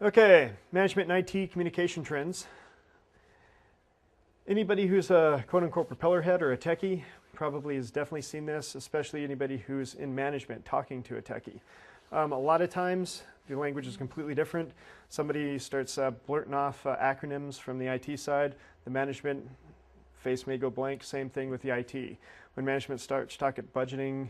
Okay, management and IT communication trends. Anybody who's a quote-unquote propeller head or a techie probably has definitely seen this, especially anybody who's in management talking to a techie. A lot of times, the language is completely different. Somebody starts blurting off acronyms from the IT side. The management face may go blank, same thing with the IT. When management starts talking budgeting,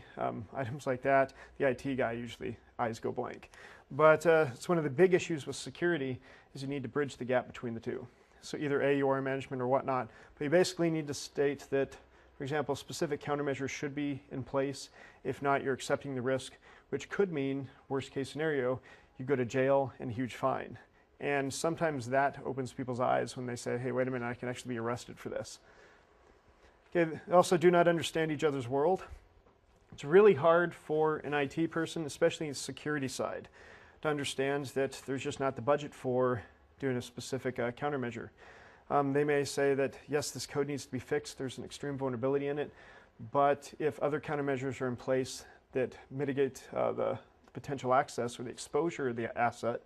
items like that, the IT guy usually eyes go blank. But it's one of the big issues with security is you need to bridge the gap between the two. So either A, you are management or whatnot, but you basically need to state that, for example, specific countermeasures should be in place. If not, you're accepting the risk, which could mean, worst case scenario, you go to jail and a huge fine. And sometimes that opens people's eyes when they say, hey, wait a minute, I can actually be arrested for this. Okay, they also do not understand each other's world. It's really hard for an IT person, especially in the security side, to understand that there's just not the budget for doing a specific countermeasure. They may say that, yes, this code needs to be fixed, there's an extreme vulnerability in it, but if other countermeasures are in place that mitigate the potential access or the exposure of the asset,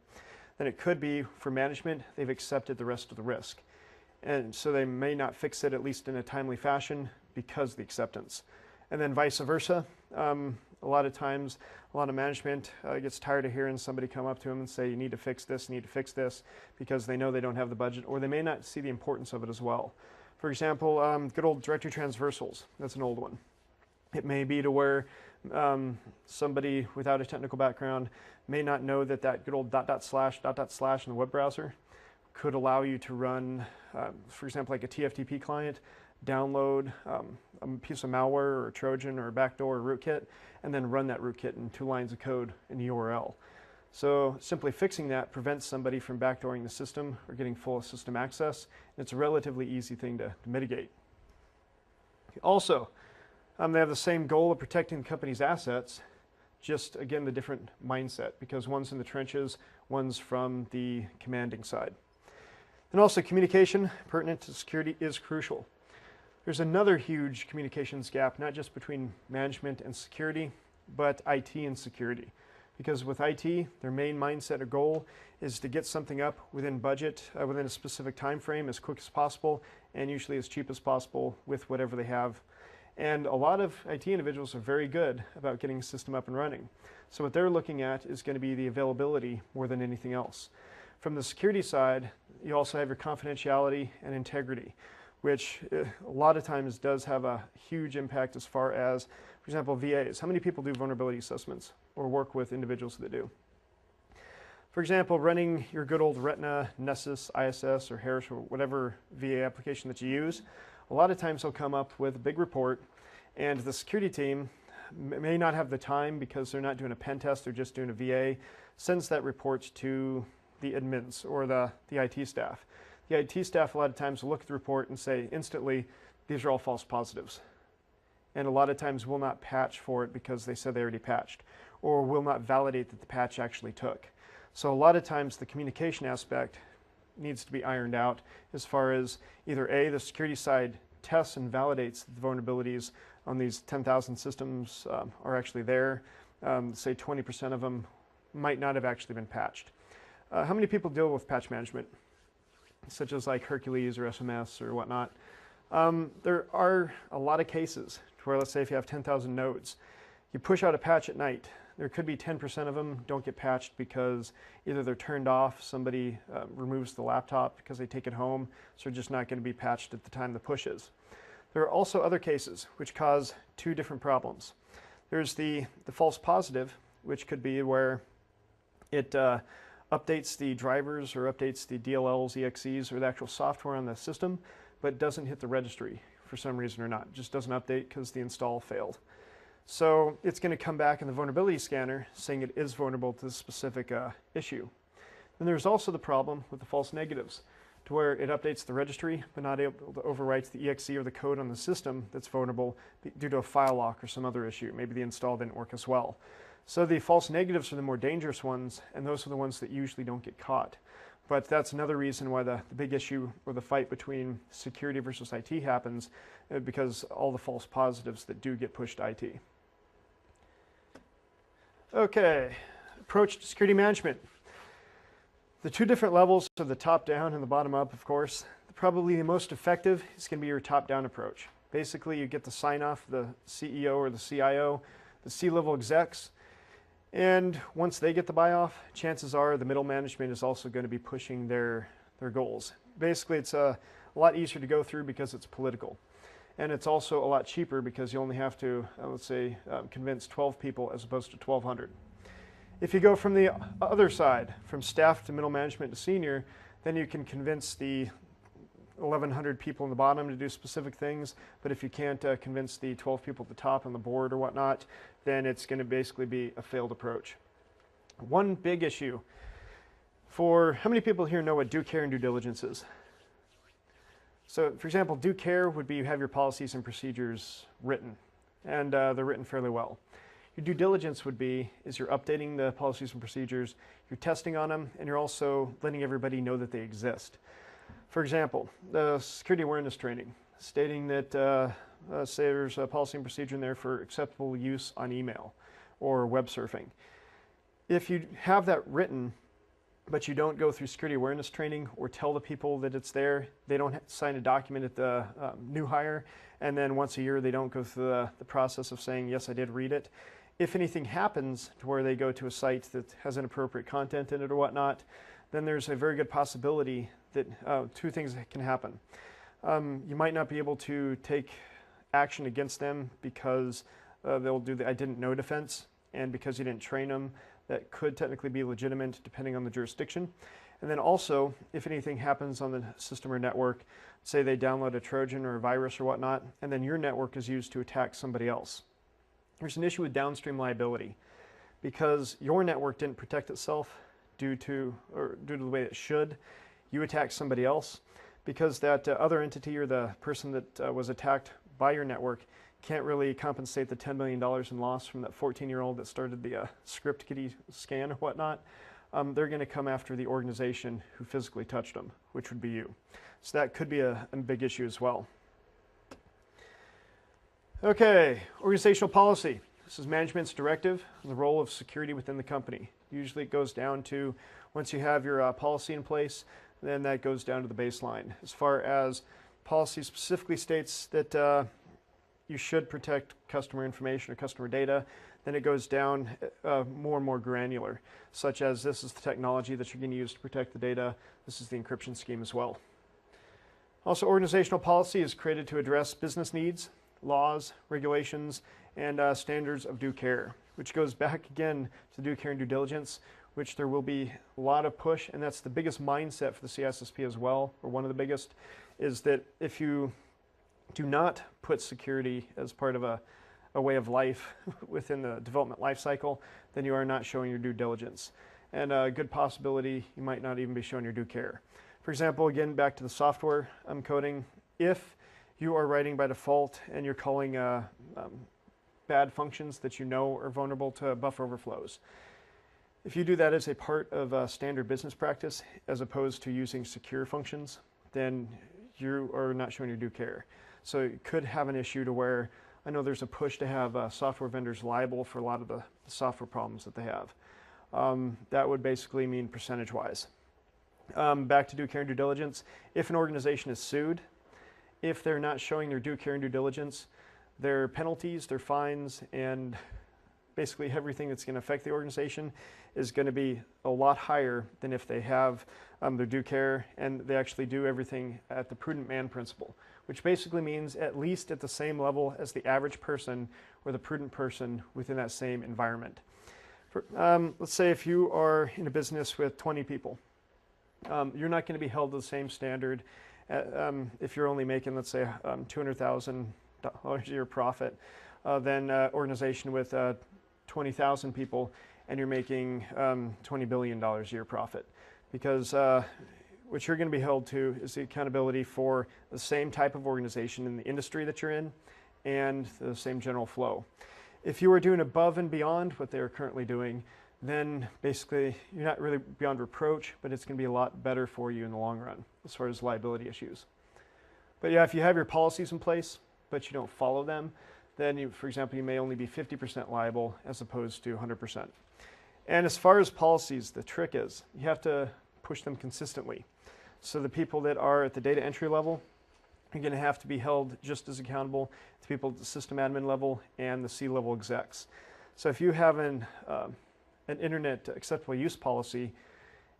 then it could be, for management, they've accepted the rest of the risk. And so they may not fix it, at least in a timely fashion, because of the acceptance. And then vice versa. A lot of times, a lot of management gets tired of hearing somebody come up to them and say, you need to fix this, you need to fix this, because they know they don't have the budget, or they may not see the importance of it as well. For example, good old directory transversals. That's an old one. It may be to where somebody without a technical background may not know that that good old /// in the web browser could allow you to run, for example, like a TFTP client, download a piece of malware or a Trojan or a backdoor or rootkit, and then run that rootkit in 2 lines of code in the URL. So simply fixing that prevents somebody from backdooring the system or getting full system access. It's a relatively easy thing to mitigate. Also, they have the same goal of protecting the company's assets, just again the different mindset, because one's in the trenches, one's from the commanding side. And also communication pertinent to security is crucial. There's another huge communications gap, not just between management and security, but IT and security. Because with IT, their main mindset or goal is to get something up within budget, within a specific time frame, as quick as possible, and usually as cheap as possible with whatever they have. And a lot of IT individuals are very good about getting a system up and running. So what they're looking at is going to be the availability more than anything else. From the security side, you also have your confidentiality and integrity, which a lot of times does have a huge impact as far as, for example, VAs. How many people do vulnerability assessments or work with individuals that do? For example, running your good old Retina, Nessus, ISS, or Harris, or whatever VA application that you use, a lot of times they'll come up with a big report, and the security team may not have the time because they're not doing a pen test, they're just doing a VA, sends that report to the admins or the IT staff. The IT staff a lot of times will look at the report and say instantly, these are all false positives. And a lot of times will not patch for it because they said they already patched, or will not validate that the patch actually took. So a lot of times the communication aspect needs to be ironed out as far as either A, the security side tests and validates that the vulnerabilities on these 10,000 systems are actually there. Say 20% of them might not have actually been patched. How many people deal with patch management, such as like Hercules or SMS or whatnot? There are a lot of cases where, let's say if you have 10,000 nodes, you push out a patch at night. There could be 10% of them don't get patched because either they're turned off, somebody removes the laptop because they take it home, so they're just not going to be patched at the time the push is. There are also other cases which cause 2 different problems. There's the false positive, which could be where it updates the drivers or updates the DLLs, EXEs, or the actual software on the system, but doesn't hit the registry for some reason or not. It just doesn't update because the install failed. So it's going to come back in the vulnerability scanner saying it is vulnerable to this specific issue. Then there's also the problem with the false negatives, to where it updates the registry but not able to overwrite the EXE or the code on the system that's vulnerable due to a file lock or some other issue. Maybe the install didn't work as well. So the false negatives are the more dangerous ones, and those are the ones that usually don't get caught. But that's another reason why the big issue or the fight between security versus IT happens, because all the false positives that do get pushed to IT. Okay, approach to security management. The two different levels are the top down and the bottom up, of course. Probably the most effective is going to be your top down approach. Basically, you get the sign off the CEO or the CIO, the C-level execs, and once they get the buy off, chances are the middle management is also going to be pushing their goals. Basically, it's a lot easier to go through because it's political. And it's also a lot cheaper because you only have to, let's say, convince 12 people as opposed to 1,200. If you go from the other side, from staff to middle management to senior, then you can convince the 1,100 people in the bottom to do specific things. But if you can't convince the 12 people at the top on the board or whatnot, then it's going to basically be a failed approach. One big issue for, how many people here know what due care and due diligence is? So, for example, due care would be you have your policies and procedures written, and they're written fairly well. Your due diligence would be, is you're updating the policies and procedures, you're testing on them, and you're also letting everybody know that they exist. For example, the security awareness training, stating that, say there's a policy and procedure in there for acceptable use on email or web surfing. If you have that written, but you don't go through security awareness training or tell the people that it's there, they don't sign a document at the new hire, and then once a year they don't go through the process of saying, yes, I did read it. If anything happens to where they go to a site that has inappropriate content in it or whatnot, then there's a very good possibility that two things can happen. You might not be able to take action against them because they'll do the I didn't know defense, and because you didn't train them, that could technically be legitimate depending on the jurisdiction. And then also, if anything happens on the system or network, say they download a Trojan or a virus or whatnot, and then your network is used to attack somebody else. There's an issue with downstream liability because your network didn't protect itself due to the way it should. You attack somebody else because that other entity or the person that was attacked by your network can't really compensate the $10 million in loss from that 14-year-old that started the script kiddie scan or whatnot. They're going to come after the organization who physically touched them, which would be you. So that could be a big issue as well. Okay, organizational policy. This is management's directive on the role of security within the company. Usually it goes down to, once you have your policy in place, then that goes down to the baseline. As far as policy specifically states that you should protect customer information or customer data, then it goes down more and more granular, such as this is the technology that you're going to use to protect the data. This is the encryption scheme as well. Also, organizational policy is created to address business needs, laws, regulations, and standards of due care, which goes back again to due care and due diligence, which there will be a lot of push, and that's the biggest mindset for the CISSP as well, or one of the biggest, is that if you do not put security as part of a way of life within the development life cycle, then you are not showing your due diligence. And a good possibility you might not even be showing your due care. For example, again, back to the software coding, if you are writing by default and you're calling bad functions that you know are vulnerable to buffer overflows, if you do that as a part of standard business practice as opposed to using secure functions, then you are not showing your due care. So it could have an issue to where I know there's a push to have software vendors liable for a lot of the software problems that they have. That would basically mean percentage-wise. Back to due care and due diligence. If an organization is sued, if they're not showing their due care and due diligence, their penalties, their fines, and basically everything that's going to affect the organization is going to be a lot higher than if they have their due care and they actually do everything at the prudent man principle, which basically means at least at the same level as the average person or the prudent person within that same environment. Let's say if you are in a business with 20 people, you're not going to be held to the same standard if you're only making, let's say, $200,000 a year profit than an organization with 20,000 people and you're making $20 billion a year profit. Because what you're going to be held to is the accountability for the same type of organization in the industry that you're in and the same general flow. If you are doing above and beyond what they are currently doing, then basically you're not really beyond reproach, but it's going to be a lot better for you in the long run as far as liability issues. But yeah, if you have your policies in place, but you don't follow them, then you, for example, you may only be 50% liable as opposed to 100%. And as far as policies, the trick is you have to push them consistently. So the people that are at the data entry level are going to have to be held just as accountable to people at the system admin level and the C-level execs. So if you have an internet acceptable use policy,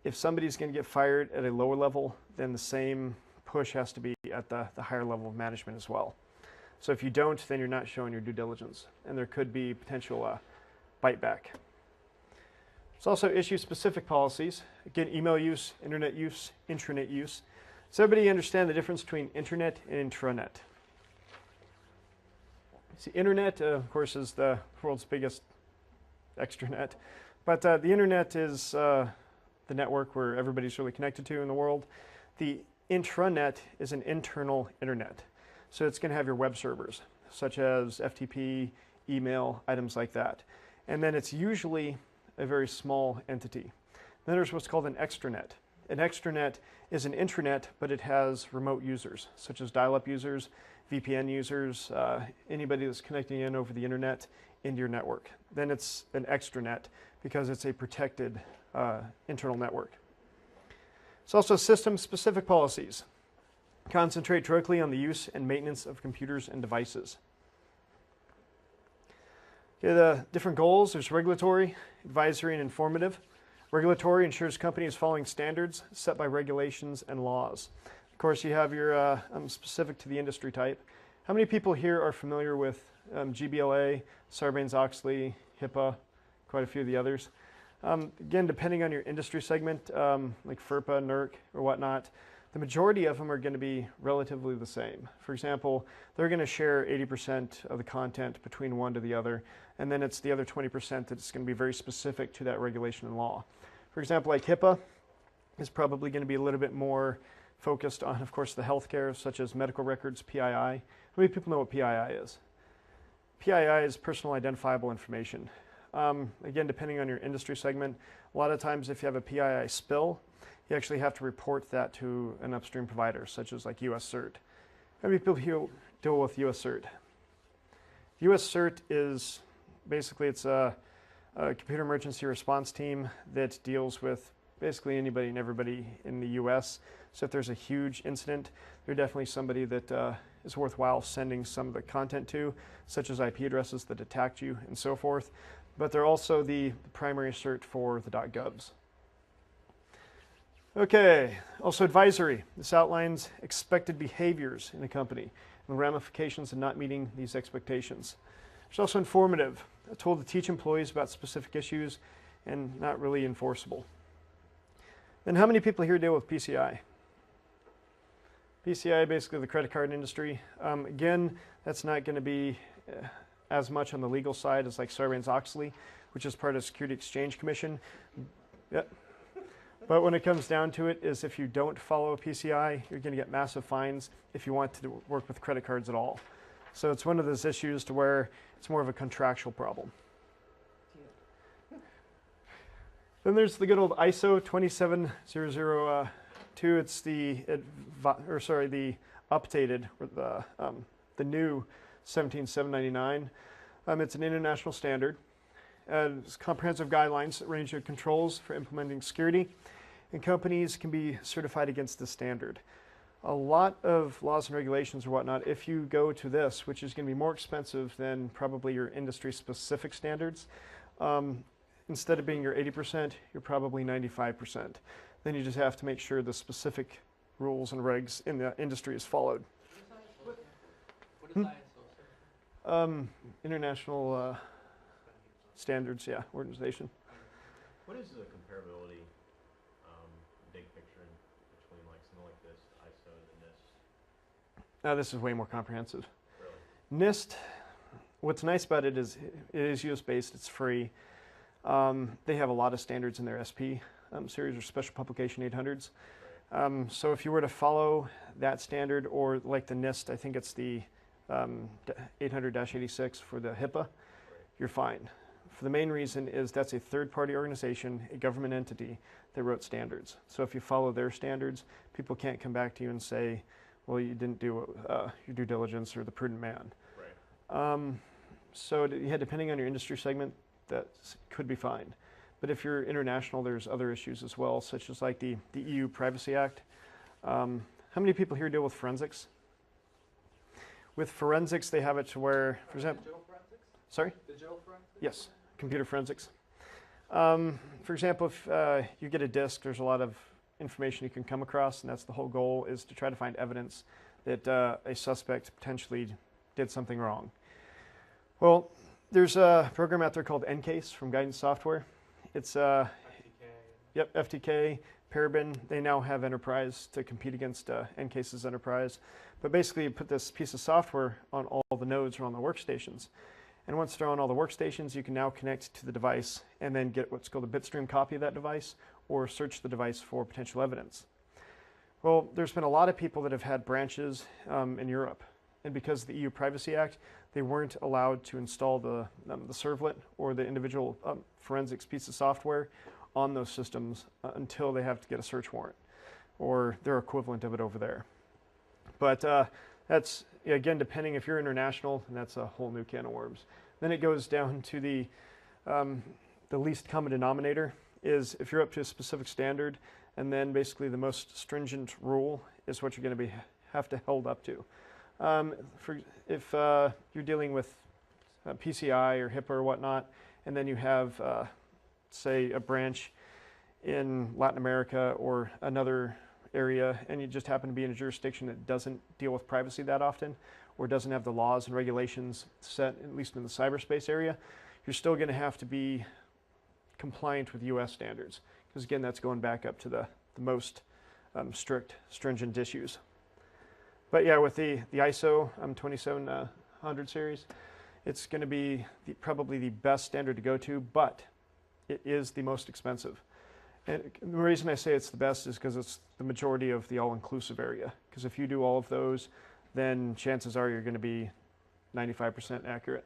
if somebody's going to get fired at a lower level, then the same push has to be at the higher level of management as well. So if you don't, then you're not showing your due diligence, and there could be potential bite back. There's also issue-specific policies. Again, email use, internet use, intranet use. Does everybody understand the difference between internet and intranet? See, internet, of course, is the world's biggest extranet, but the internet is the network where everybody's really connected to in the world. The intranet is an internal internet. So it's going to have your web servers, such as FTP, email, items like that. And then it's usually a very small entity. Then there's what's called an extranet. An extranet is an intranet, but it has remote users, such as dial-up users, VPN users, anybody that's connecting in over the internet into your network. Then it's an extranet because it's a protected internal network. It's also system-specific policies. Concentrate directly on the use and maintenance of computers and devices. Okay, the different goals, there's regulatory, advisory, and informative. Regulatory ensures companies following standards set by regulations and laws. Of course, you have your specific to the industry type. How many people here are familiar with GBLA, Sarbanes-Oxley, HIPAA, quite a few of the others? Again, depending on your industry segment, like FERPA, NERC, or whatnot, the majority of them are going to be relatively the same. For example, they're going to share 80% of the content between one to the other, and then it's the other 20% that's going to be very specific to that regulation and law. For example, like HIPAA is probably going to be a little bit more focused on, of course, the healthcare, such as medical records, PII. How many people know what PII is? PII is personal identifiable information. Again, depending on your industry segment, a lot of times if you have a PII spill, you actually have to report that to an upstream provider, such as like US CERT. How many people here deal with US CERT? US CERT is basically, it's a computer emergency response team that deals with basically anybody and everybody in the US. So if there's a huge incident, they're definitely somebody that is worthwhile sending some of the content to, such as IP addresses that attacked you and so forth. But they're also the primary cert for the .govs. Okay, also advisory. This outlines expected behaviors in a company and the ramifications of not meeting these expectations. It's also informative, a tool to teach employees about specific issues and not really enforceable. Then how many people here deal with PCI? PCI, basically the credit card industry. Again, that's not going to be as much on the legal side as like Sarbanes-Oxley, which is part of Security Exchange Commission. Yep. But when it comes down to it, is if you don't follow PCI, you're going to get massive fines if you want to work with credit cards at all. So it's one of those issues to where it's more of a contractual problem. Then there's the good old ISO 27002. It's the updated, or the new 17799. It's an international standard. It's comprehensive guidelines that range of controls for implementing security, and companies can be certified against this standard. A lot of laws and regulations or whatnot, if you go to this, which is going to be more expensive than probably your industry-specific standards, instead of being your 80%, you're probably 95%. Then you just have to make sure the specific rules and regs in the industry is followed. What is ISO? International standards, yeah, organization. What is the comparability, big picture between like something like this, ISO and NIST? Now this is way more comprehensive. Really? NIST, what's nice about it is US based, it's free. They have a lot of standards in their SP series or special publication 800s. So if you were to follow that standard, or like the NIST, I think it's the 800-86 for the HIPAA, you're fine. for the main reason is that's a third-party organization, a government entity that wrote standards. So if you follow their standards, people can't come back to you and say, well, you didn't do your due diligence or the prudent man. Right. So yeah, depending on your industry segment, that could be fine. But if you're international, there's other issues as well, such as like the EU Privacy Act. How many people here deal with forensics? With forensics, they have it to where, for example, Digital forensics? sorry? Digital forensics? Yes, computer forensics. For example, if you get a disk, there's a lot of information you can come across, and that's the whole goal, is to try to find evidence that a suspect potentially did something wrong. Well, there's a program out there called NCASE from Guidance Software. It's FTK. Yep, FTK, Parabin. They now have Enterprise to compete against NCASE's Enterprise. But basically, you put this piece of software on all the nodes or on the workstations. And once they're on all the workstations, you can now connect to the device and then get what's called a bitstream copy of that device or search the device for potential evidence. Well, there's been a lot of people that have had branches in Europe. And because of the EU Privacy Act, they weren't allowed to install the servlet or the individual forensics piece of software on those systems until they have to get a search warrant or their equivalent of it over there. But that's, again, depending if you're international, and that's a whole new can of worms. Then it goes down to the least common denominator is if you're up to a specific standard, and then basically the most stringent rule is what you're going to have to held up to. If you're dealing with PCI or HIPAA or whatnot, and then you have, say, a branch in Latin America or another area, and you just happen to be in a jurisdiction that doesn't deal with privacy that often, or doesn't have the laws and regulations set, at least in the cyberspace area, you're still going to have to be compliant with US standards. Because again, that's going back up to the most strict, stringent issues. But yeah, with the ISO 2700 series, it's going to be probably the best standard to go to, but it is the most expensive. And the reason I say it's the best is because it's the majority of the all-inclusive area. Because if you do all of those, then chances are you're going to be 95% accurate.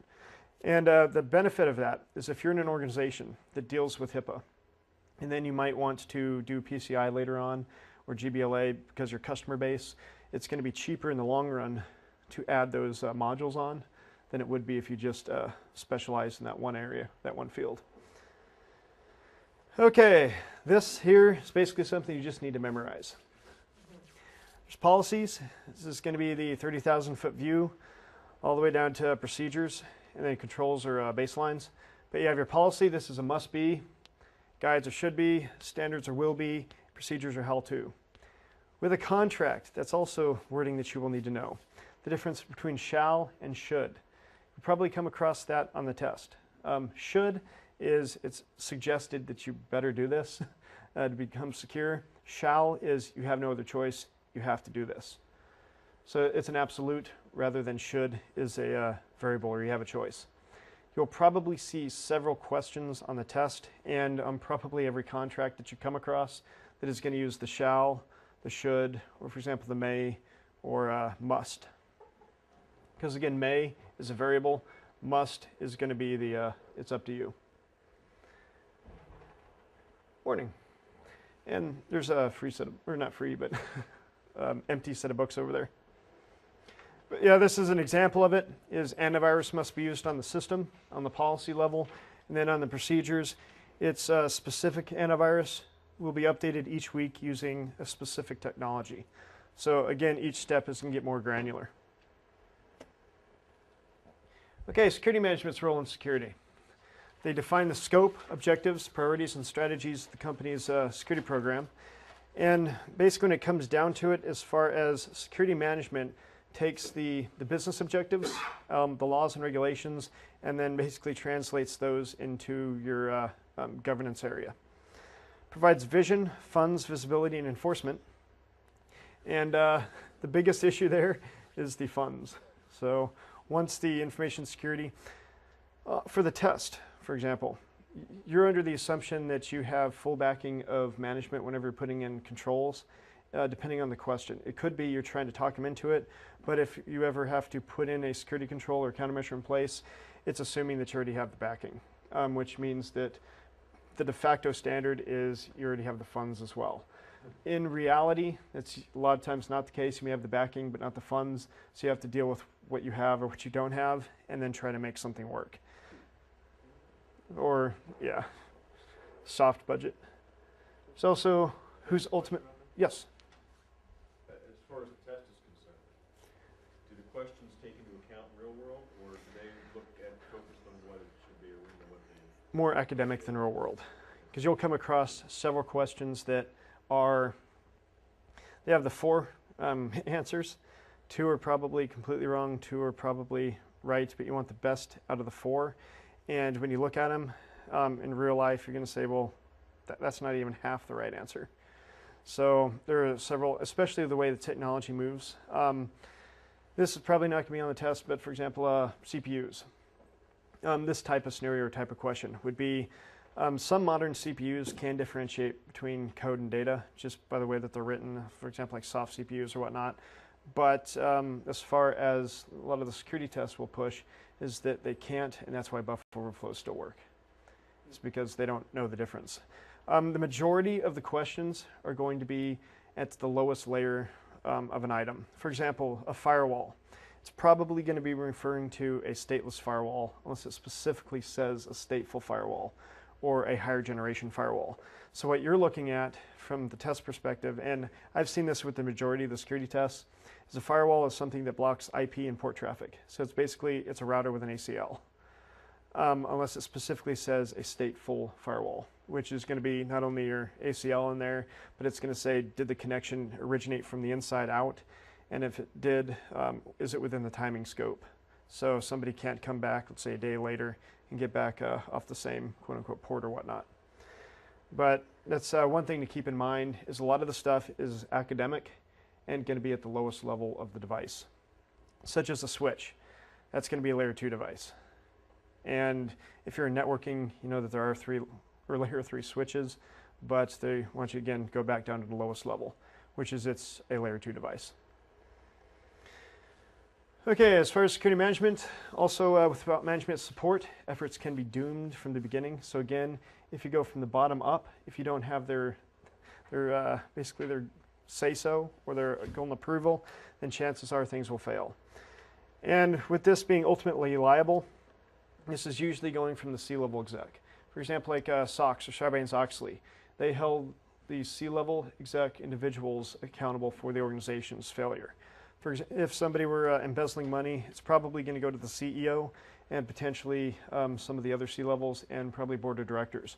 And the benefit of that is if you're in an organization that deals with HIPAA, and then you might want to do PCI later on, or GBLA because your customer base, it's going to be cheaper in the long run to add those modules on than it would be if you just specialize in that one area, that one field. Okay, this here is basically something you just need to memorize. There's policies. This is going to be the 30,000-foot view all the way down to procedures, and then controls or baselines. But you have your policy. This is a must be. Guides are should be. Standards are will be. Procedures are how to. With a contract, that's also wording that you will need to know. The difference between shall and should. You'll probably come across that on the test. Should is it's suggested that you better do this to become secure. Shall is you have no other choice. You have to do this. So it's an absolute rather than should is a variable or you have a choice. You'll probably see several questions on the test and probably every contract that you come across that is going to use the shall, the should, or for example the may or must. Because again, may is a variable, must is going to be the it's up to you. Warning. And there's a free set of, or not free, but empty set of books over there. But yeah, this is an example of it, is antivirus must be used on the system, on the policy level, and then on the procedures, it's specific antivirus will be updated each week using a specific technology. So again, each step is going to get more granular. Okay, security management's role in security. They define the scope, objectives, priorities, and strategies of the company's security program. And basically when it comes down to it, as far as security management takes the business objectives, the laws and regulations, and then basically translates those into your governance area. Provides vision, funds, visibility, and enforcement. And the biggest issue there is the funds. So once the information security, for the test, for example, you're under the assumption that you have full backing of management whenever you're putting in controls, depending on the question. It could be you're trying to talk them into it, but if you ever have to put in a security control or countermeasure in place, it's assuming that you already have the backing. which means that the de facto standard is you already have the funds as well. In reality, it's a lot of times not the case. You may have the backing, but not the funds. So you have to deal with what you have or what you don't have, and then try to make something work. Or, yeah, soft budget. There's also who's ultimate, yes? As far as the test is concerned, do the questions take into account real world, or do they look at focused on what it should be or what they? More academic than real world. Because you'll come across several questions that are, they have the 4 answers. 2 are probably completely wrong, 2 are probably right, but you want the best out of the 4. And when you look at them in real life, you're going to say, well, that's not even half the right answer. So there are several, especially the way the technology moves. This is probably not going to be on the test, but for example, CPUs. This type of scenario or type of question would be, some modern CPUs can differentiate between code and data just by the way that they're written, for example, like soft CPUs or whatnot. But as far as a lot of the security tests will push is that they can't, and that's why buffer overflows still work. It's because they don't know the difference. The majority of the questions are going to be at the lowest layer of an item. For example, a firewall. It's probably going to be referring to a stateless firewall unless it specifically says a stateful firewall or a higher generation firewall. So what you're looking at from the test perspective, and I've seen this with the majority of the security tests, is a firewall is something that blocks IP and port traffic. So it's basically, it's a router with an ACL. Unless it specifically says a stateful firewall, which is going to be not only your ACL in there, but it's going to say, did the connection originate from the inside out? And if it did, is it within the timing scope? So somebody can't come back, let's say a day later, and get back off the same quote-unquote port or whatnot. But that's one thing to keep in mind is a lot of the stuff is academic and going to be at the lowest level of the device, such as a switch. That's going to be a layer 2 device. And if you're in networking, you know that there are layer 3 switches, but they want you again go back down to the lowest level, which is it's a layer 2 device. Okay, as far as security management, also without management support, efforts can be doomed from the beginning. So again, if you go from the bottom up, if you don't have their basically their say-so or their golden approval, then chances are things will fail. And with this being ultimately liable, this is usually going from the C-level exec. For example, like SOX or Sarbanes-Oxley, they held these C-level exec individuals accountable for the organization's failure. If somebody were embezzling money, it's probably going to go to the CEO and potentially some of the other C-levels and probably board of directors.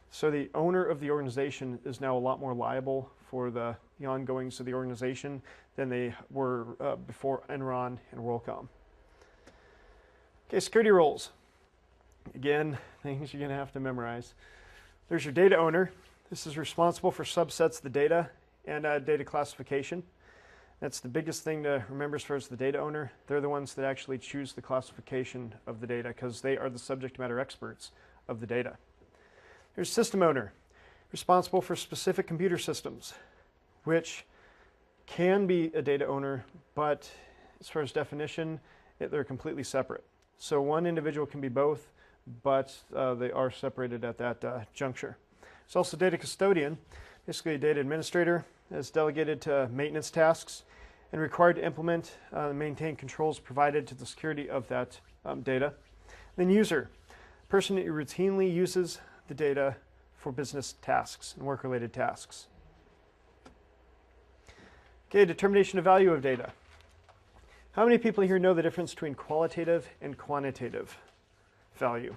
So the owner of the organization is now a lot more liable for the ongoings of the organization than they were before Enron and WorldCom. Okay, security roles. Again, things you're going to have to memorize. There's your data owner. This is responsible for subsets of the data and data classification. That's the biggest thing to remember as far as the data owner. They're the ones that actually choose the classification of the data because they are the subject matter experts of the data. There's system owner, responsible for specific computer systems, which can be a data owner, but as far as definition, they're completely separate. So one individual can be both, but they are separated at that juncture. There's also data custodian, basically a data administrator, is delegated to maintenance tasks and required to implement and maintain controls provided to the security of that data. Then user, person that routinely uses the data for business tasks and work-related tasks. Okay, determination of value of data. How many people here know the difference between qualitative and quantitative value?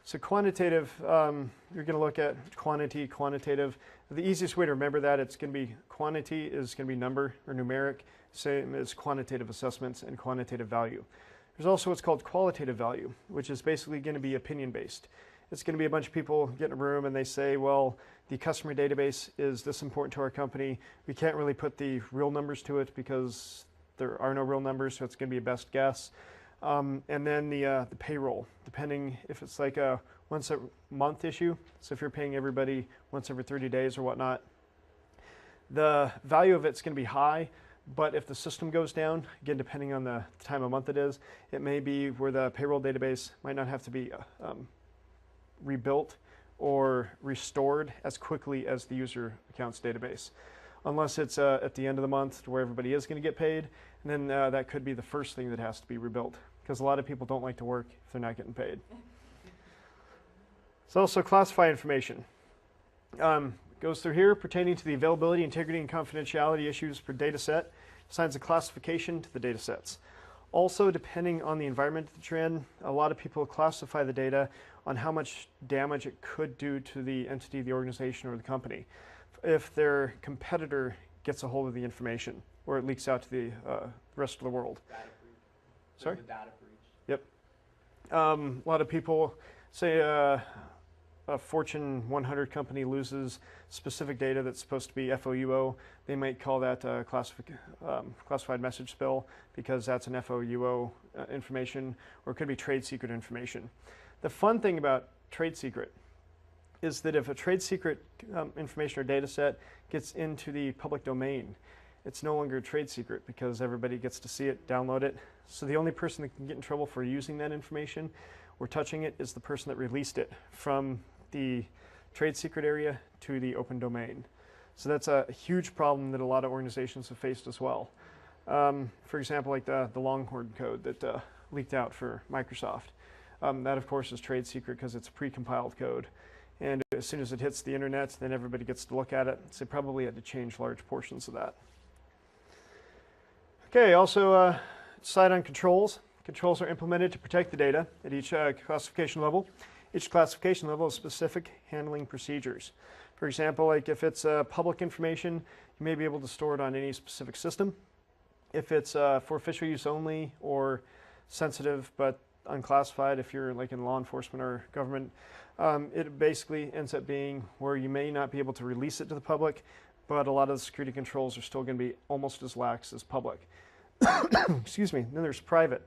So quantitative, you're going to look at quantity, quantitative. The easiest way to remember that, it's going to be quantity is going to be number or numeric, same as quantitative assessments and quantitative value. There's also what's called qualitative value, which is basically going to be opinion-based. It's going to be a bunch of people get in a room and they say, well, the customer database is this important to our company. We can't really put the real numbers to it because there are no real numbers, so it's going to be a best guess. And then the payroll, depending if it's like a once a month issue, so if you're paying everybody once every 30 days or whatnot, the value of it's going to be high, but if the system goes down, again, depending on the time of month it is, it may be where the payroll database might not have to be rebuilt or restored as quickly as the user accounts database, unless it's at the end of the month to where everybody is going to get paid, and then that could be the first thing that has to be rebuilt, because a lot of people don't like to work if they're not getting paid. It's also classified information. Goes through here pertaining to the availability, integrity, and confidentiality issues per data set, assigns a classification to the data sets. Also, depending on the environment that you're in, a lot of people classify the data on how much damage it could do to the entity, the organization, or the company if their competitor gets a hold of the information or it leaks out to the rest of the world. Data breach. Sorry? The data breach. Yep. A lot of people say a Fortune 100 company loses specific data that's supposed to be FOUO. They might call that classified message spill because that's an FOUO information, or it could be trade secret information. The fun thing about trade secret is that if a trade secret information or data set gets into the public domain, it's no longer a trade secret because everybody gets to see it, download it. So the only person that can get in trouble for using that information or touching it is the person that released it from the trade secret area to the open domain. So that's a huge problem that a lot of organizations have faced as well. For example, like the Longhorn code that leaked out for Microsoft. That, of course, is trade secret because it's pre-compiled code. And as soon as it hits the internet, then everybody gets to look at it. So they probably had to change large portions of that. Okay, also decide on controls. Controls are implemented to protect the data at each classification level. Each classification level has specific handling procedures. For example, like if it's public information, you may be able to store it on any specific system. If it's for official use only or sensitive but unclassified, if you're like in law enforcement or government, it basically ends up being where you may not be able to release it to the public, but a lot of the security controls are still going to be almost as lax as public. Excuse me. Then there's private,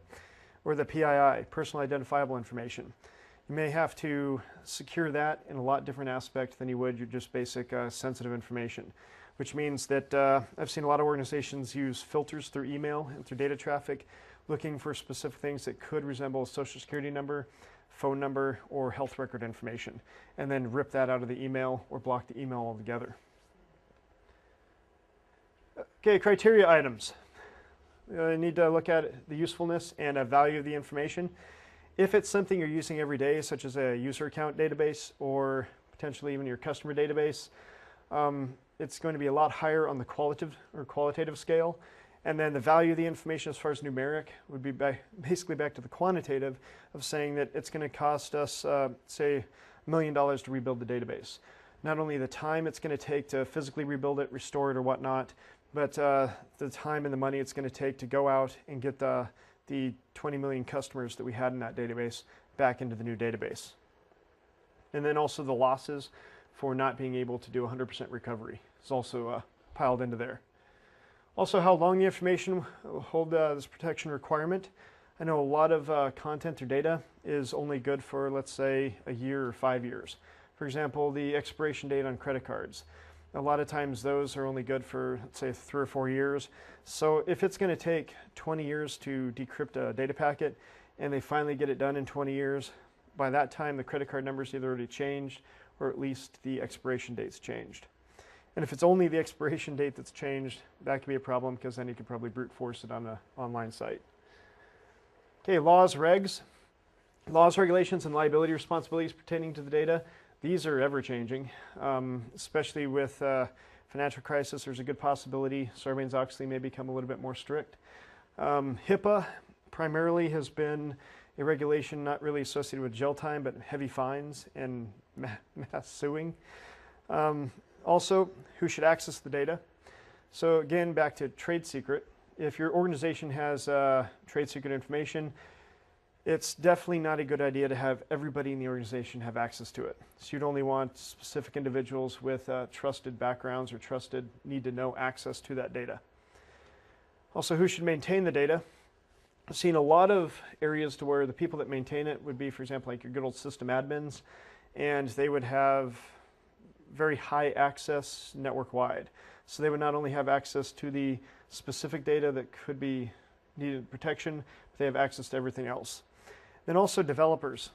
or the PII, personal identifiable information. You may have to secure that in a lot different aspect than you would your just basic sensitive information, which means that I've seen a lot of organizations use filters through email and through data traffic, looking for specific things that could resemble a social security number, phone number, or health record information, and then rip that out of the email or block the email altogether. Okay, criteria items. You need to look at the usefulness and value of the information. If it's something you're using every day, such as a user account database or potentially even your customer database, it's going to be a lot higher on the qualitative scale. And then the value of the information as far as numeric would be basically back to the quantitative of saying that it's going to cost us, say, $1 million to rebuild the database. Not only the time it's going to take to physically rebuild it, restore it, or whatnot, but the time and the money it's going to take to go out and get the 20 million customers that we had in that database back into the new database. And then also the losses for not being able to do 100% recovery is also piled into there. Also, how long the information will hold this protection requirement. I know a lot of content or data is only good for, let's say, a year or 5 years. For example, the expiration date on credit cards. A lot of times those are only good for, let's say, 3 or 4 years. So if it's going to take 20 years to decrypt a data packet and they finally get it done in 20 years, by that time the credit card number's either already changed or at least the expiration date's changed. And if it's only the expiration date that's changed, that could be a problem because then you could probably brute force it on an online site. Okay, laws, regs. Laws, regulations, and liability responsibilities pertaining to the data. These are ever-changing, especially with financial crisis. There's a good possibility Sarbanes-Oxley may become a little bit more strict. HIPAA primarily has been a regulation not really associated with jail time, but heavy fines and mass suing. Also, who should access the data? So again, back to trade secret. If your organization has trade secret information, it's definitely not a good idea to have everybody in the organization have access to it. So you'd only want specific individuals with trusted backgrounds or trusted need-to-know access to that data. Also, who should maintain the data? I've seen a lot of areas to where the people that maintain it would be, for example, like your good old system admins, and they would have very high access network-wide. So they would not only have access to the specific data that could be needed protection, but they have access to everything else. Then also developers.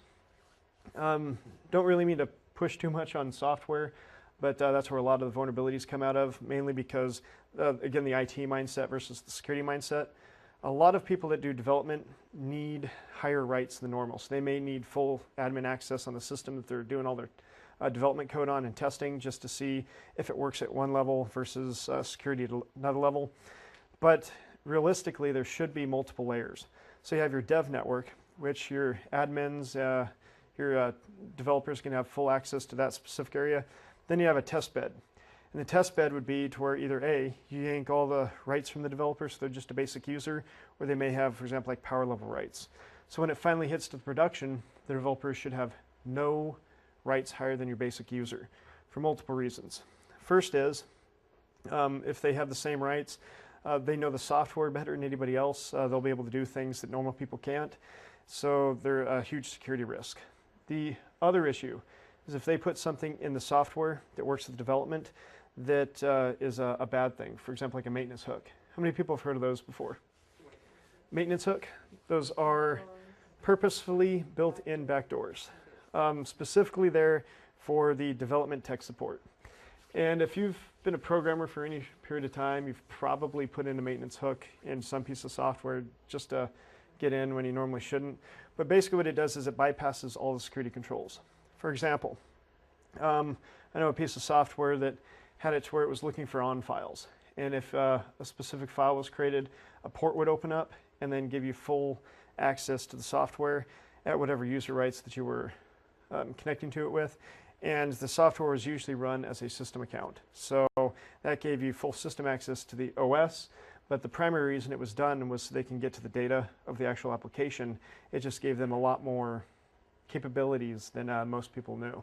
Don't really mean to push too much on software, but that's where a lot of the vulnerabilities come out of, mainly because, again, the IT mindset versus the security mindset. A lot of people that do development need higher rights than normal. So they may need full admin access on the system that they're doing all their development code on and testing, just to see if it works at one level versus security at another level. But realistically, there should be multiple layers. So you have your dev network, which your admins, your developers can have full access to that specific area. Then you have a test bed. And the test bed would be to where either A, you yank all the rights from the developers, so they're just a basic user, or they may have, for example, like power level rights. So when it finally hits to the production, the developers should have no rights higher than your basic user for multiple reasons. First is, if they have the same rights, they know the software better than anybody else. They'll be able to do things that normal people can't. So they're a huge security risk. The other issue is if they put something in the software that works with development that is a bad thing. For example, like a maintenance hook. How many people have heard of those before? Maintenance hook? Those are purposefully built-in backdoors, specifically there for the development tech support. And if you've been a programmer for any period of time, you've probably put in a maintenance hook in some piece of software just to get in when you normally shouldn't. But basically what it does is it bypasses all the security controls. For example, I know a piece of software that had it to where it was looking for on files. And if a specific file was created, a port would open up and then give you full access to the software at whatever user rights that you were connecting to it with. And the software was usually run as a system account. So that gave you full system access to the OS, but the primary reason it was done was so they can get to the data of the actual application. It just gave them a lot more capabilities than most people knew.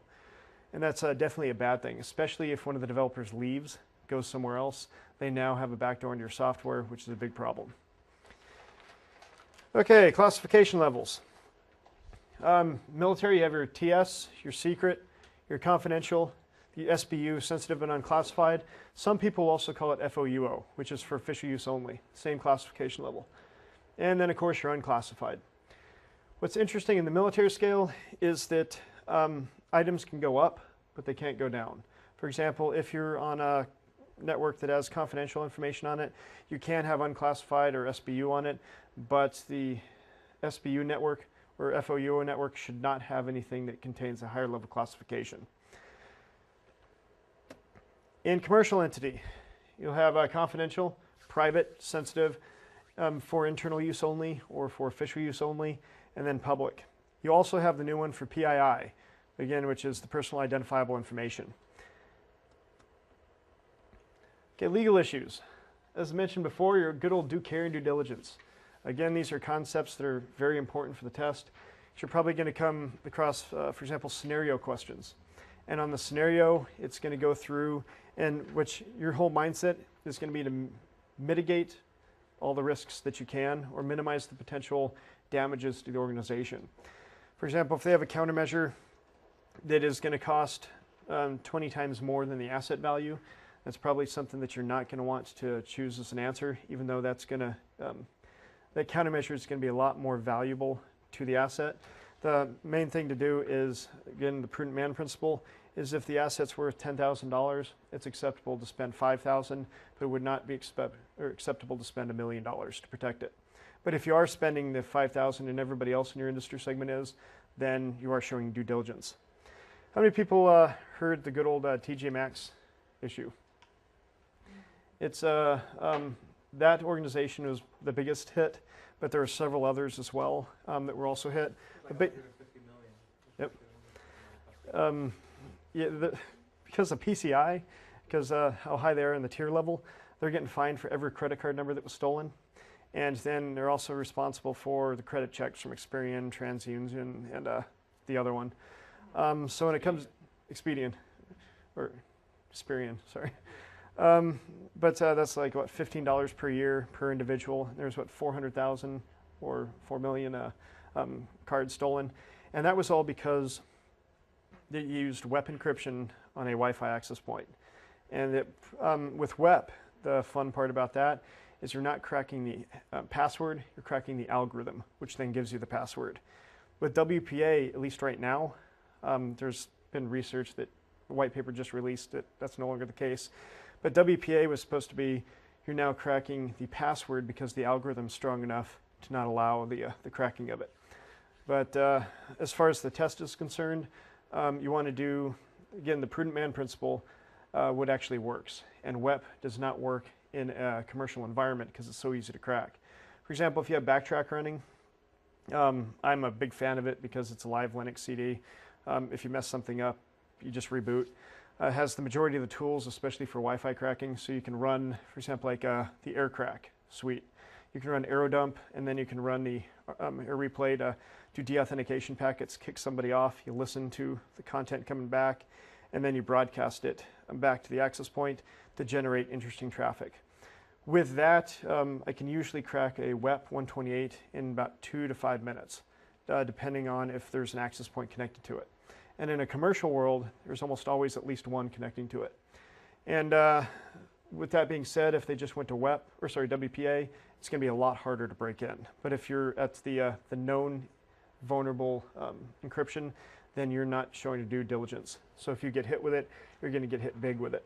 And that's definitely a bad thing, especially if one of the developers leaves, goes somewhere else. They now have a backdoor into your software, which is a big problem. Okay, classification levels. Military, you have your TS, your secret, your confidential, the SBU, sensitive and unclassified. Some people also call it FOUO, which is for official use only, same classification level. And then, of course, your unclassified. What's interesting in the military scale is that items can go up, but they can't go down. For example, if you're on a network that has confidential information on it, you can have unclassified or SBU on it, but the SBU network or FOUO network should not have anything that contains a higher level classification. In commercial entity, you'll have confidential, private, sensitive, for internal use only or for official use only, and then public. You also have the new one for PII, again, which is the personal identifiable information. Okay, legal issues. As mentioned before, your good old do care and due diligence. Again, these are concepts that are very important for the test. You're probably going to come across, for example, scenario questions. And on the scenario, it's going to go through, and which your whole mindset is going to be to mitigate all the risks that you can or minimize the potential damages to the organization. For example, if they have a countermeasure that is going to cost 20 times more than the asset value, that's probably something that you're not going to want to choose as an answer, even though that's going to, that countermeasure is going to be a lot more valuable to the asset. The main thing to do is, again, the prudent man principle, is if the asset's worth $10,000, it's acceptable to spend $5,000, but it would not be acceptable to spend $1 million to protect it. But if you are spending the $5,000 and everybody else in your industry segment is, then you are showing due diligence. How many people heard the good old TJ Maxx issue? It's that organization was the biggest hit, but there were several others as well that were also hit. Like 150 million. Yep. Yeah, because of PCI, because how high they are in the tier level, they're getting fined for every credit card number that was stolen. And then they're also responsible for the credit checks from Experian, TransUnion, and the other one. So when it comes, Expedian, or Experian, sorry. But that's like, what, $15 per year per individual. There's, what, 400,000 or 4 million cards stolen. And that was all because they used web encryption on a Wi-Fi access point. And it, with WEP, the fun part about that is you're not cracking the password, you're cracking the algorithm, which then gives you the password. With WPA, at least right now, There's been research that the white paper just released that that's no longer the case. But WPA was supposed to be, you're now cracking the password because the algorithm's strong enough to not allow the cracking of it. But as far as the test is concerned, you want to do, again, the prudent man principle, what actually works. And WEP does not work in a commercial environment because it's so easy to crack. For example, if you have Backtrack running, I'm a big fan of it because it's a live Linux CD. If you mess something up, you just reboot. It has the majority of the tools, especially for Wi-Fi cracking, so you can run, for example, like the AirCrack suite. You can run AeroDump, and then you can run the AirReplay to do deauthentication packets, kick somebody off, you listen to the content coming back, and then you broadcast it back to the access point to generate interesting traffic. With that, I can usually crack a WEP 128 in about 2 to 5 minutes, depending on if there's an access point connected to it. And in a commercial world, there's almost always at least one connecting to it. And with that being said, if they just went to WPA, it's going to be a lot harder to break in. But if you're at the known vulnerable encryption, then you're not showing due diligence. So if you get hit with it, you're going to get hit big with it.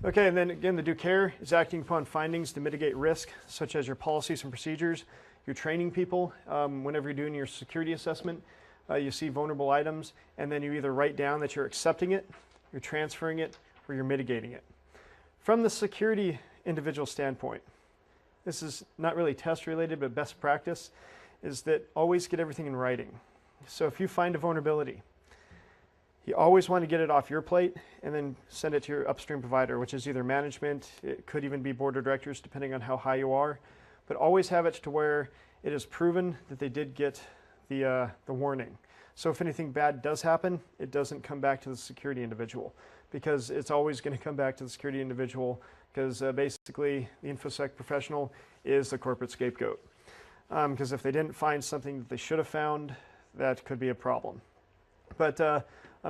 Okay, and then again, the due care is acting upon findings to mitigate risk, such as your policies and procedures. You're training people. Whenever you're doing your security assessment, you see vulnerable items, and then you either write down that you're accepting it, you're transferring it, or you're mitigating it. From the security individual standpoint, this is not really test related, but best practice is that always get everything in writing. So if you find a vulnerability, you always want to get it off your plate and then send it to your upstream provider, which is either management, it could even be board of directors, depending on how high you are. But always have it to where it is proven that they did get the warning. So if anything bad does happen, it doesn't come back to the security individual, because it's always going to come back to the security individual, because basically the InfoSec professional is the corporate scapegoat. Because if they didn't find something that they should have found, that could be a problem. But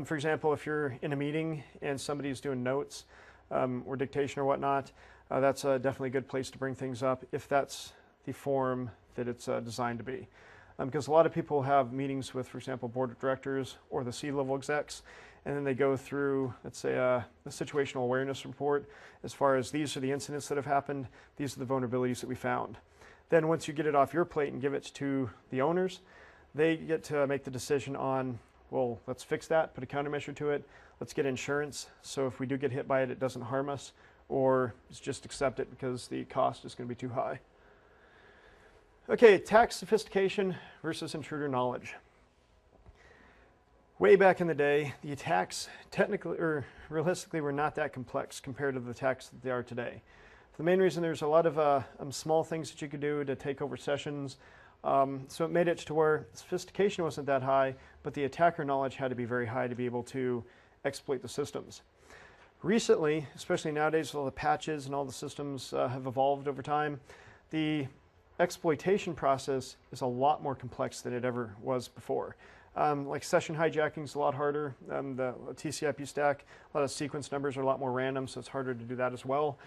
for example, if you're in a meeting and somebody's doing notes or dictation or whatnot, that's definitely a good place to bring things up if that's the form that it's designed to be. Because a lot of people have meetings with, for example, board of directors or the C-level execs, and then they go through, let's say, the situational awareness report as far as these are the incidents that have happened, these are the vulnerabilities that we found. Then once you get it off your plate and give it to the owners, they get to make the decision on, well, let's fix that, put a countermeasure to it, let's get insurance, so if we do get hit by it, it doesn't harm us, or just accept it because the cost is going to be too high. Okay, attack sophistication versus intruder knowledge. Way back in the day, the attacks technically or realistically were not that complex compared to the attacks that they are today. For the main reason, there's a lot of small things that you could do to take over sessions. So it made it to where sophistication wasn't that high, but the attacker knowledge had to be very high to be able to exploit the systems. Recently, especially nowadays with all the patches and all the systems have evolved over time, the exploitation process is a lot more complex than it ever was before. Like session hijacking is a lot harder. The TCP stack, a lot of sequence numbers are a lot more random, so it's harder to do that as well.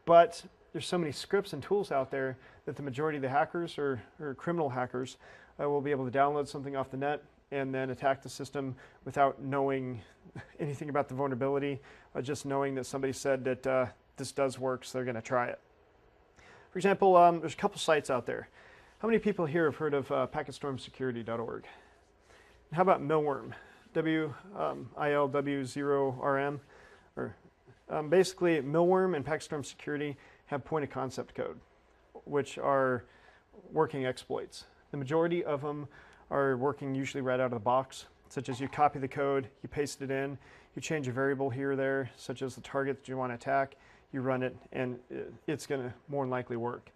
But there's so many scripts and tools out there that the majority of the hackers or criminal hackers will be able to download something off the net and then attack the system without knowing anything about the vulnerability, just knowing that somebody said that this does work, so they're going to try it. For example, there's a couple sites out there. How many people here have heard of packetstormsecurity.org? How about Milworm? WILW0RM? Basically, Milworm and Packetstorm Security have point-of-concept code, which are working exploits. The majority of them are working usually right out of the box, such as you copy the code, you paste it in, you change a variable here or there, such as the target that you want to attack, you run it, and it's going to more than likely work.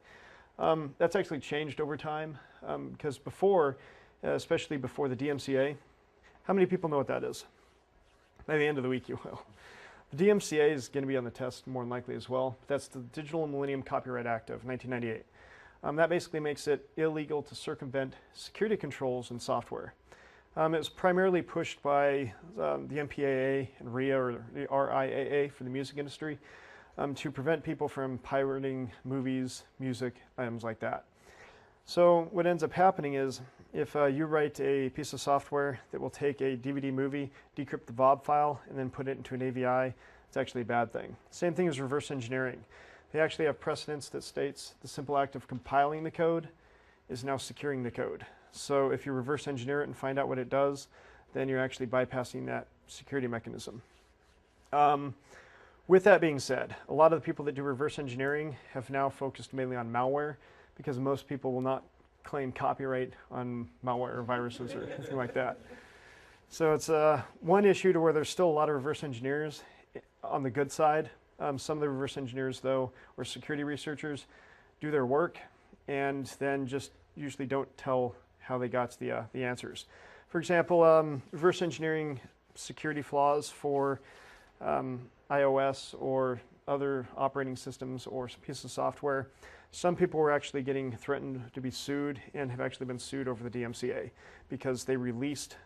That's actually changed over time, because before, especially before the DMCA, how many people know what that is? By the end of the week, you will. The DMCA is going to be on the test more than likely as well. That's the Digital Millennium Copyright Act of 1998. That basically makes it illegal to circumvent security controls in software. It was primarily pushed by the MPAA and RIA, or the RIAA for the music industry, to prevent people from pirating movies, music, items like that. So what ends up happening is if you write a piece of software that will take a DVD movie, decrypt the VOB file, and then put it into an AVI, it's actually a bad thing. Same thing as reverse engineering. They actually have precedents that states the simple act of compiling the code is now securing the code. So if you reverse engineer it and find out what it does, then you're actually bypassing that security mechanism. With that being said, a lot of the people that do reverse engineering have now focused mainly on malware because most people will not claim copyright on malware or viruses or anything like that. So it's one issue to where there's still a lot of reverse engineers on the good side. Some of the reverse engineers, though, or security researchers, do their work and then just usually don't tell how they got to the answers. For example, reverse engineering security flaws for iOS or other operating systems or pieces of software. Some people were actually getting threatened to be sued and have actually been sued over the DMCA because they released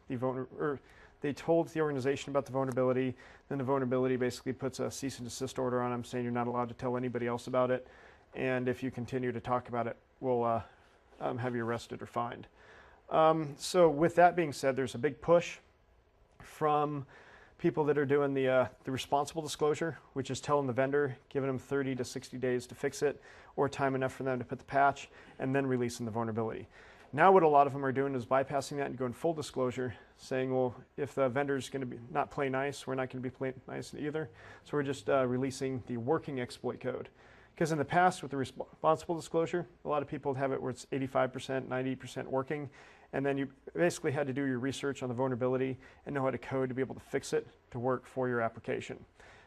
they told the organization about the vulnerability, then the vulnerability basically puts a cease and desist order on them saying you're not allowed to tell anybody else about it, and if you continue to talk about it, we'll have you arrested or fined. So with that being said, there's a big push from people that are doing the responsible disclosure, which is telling the vendor, giving them 30 to 60 days to fix it, or time enough for them to put the patch, and then releasing the vulnerability. Now what a lot of them are doing is bypassing that and going full disclosure, saying, well, if the vendor's going to not play nice, we're not going to be playing nice either. So we're just releasing the working exploit code. Because in the past with the responsible disclosure, a lot of people have it where it's 85%, 90% working, and then you basically had to do your research on the vulnerability and know how to code to be able to fix it to work for your application.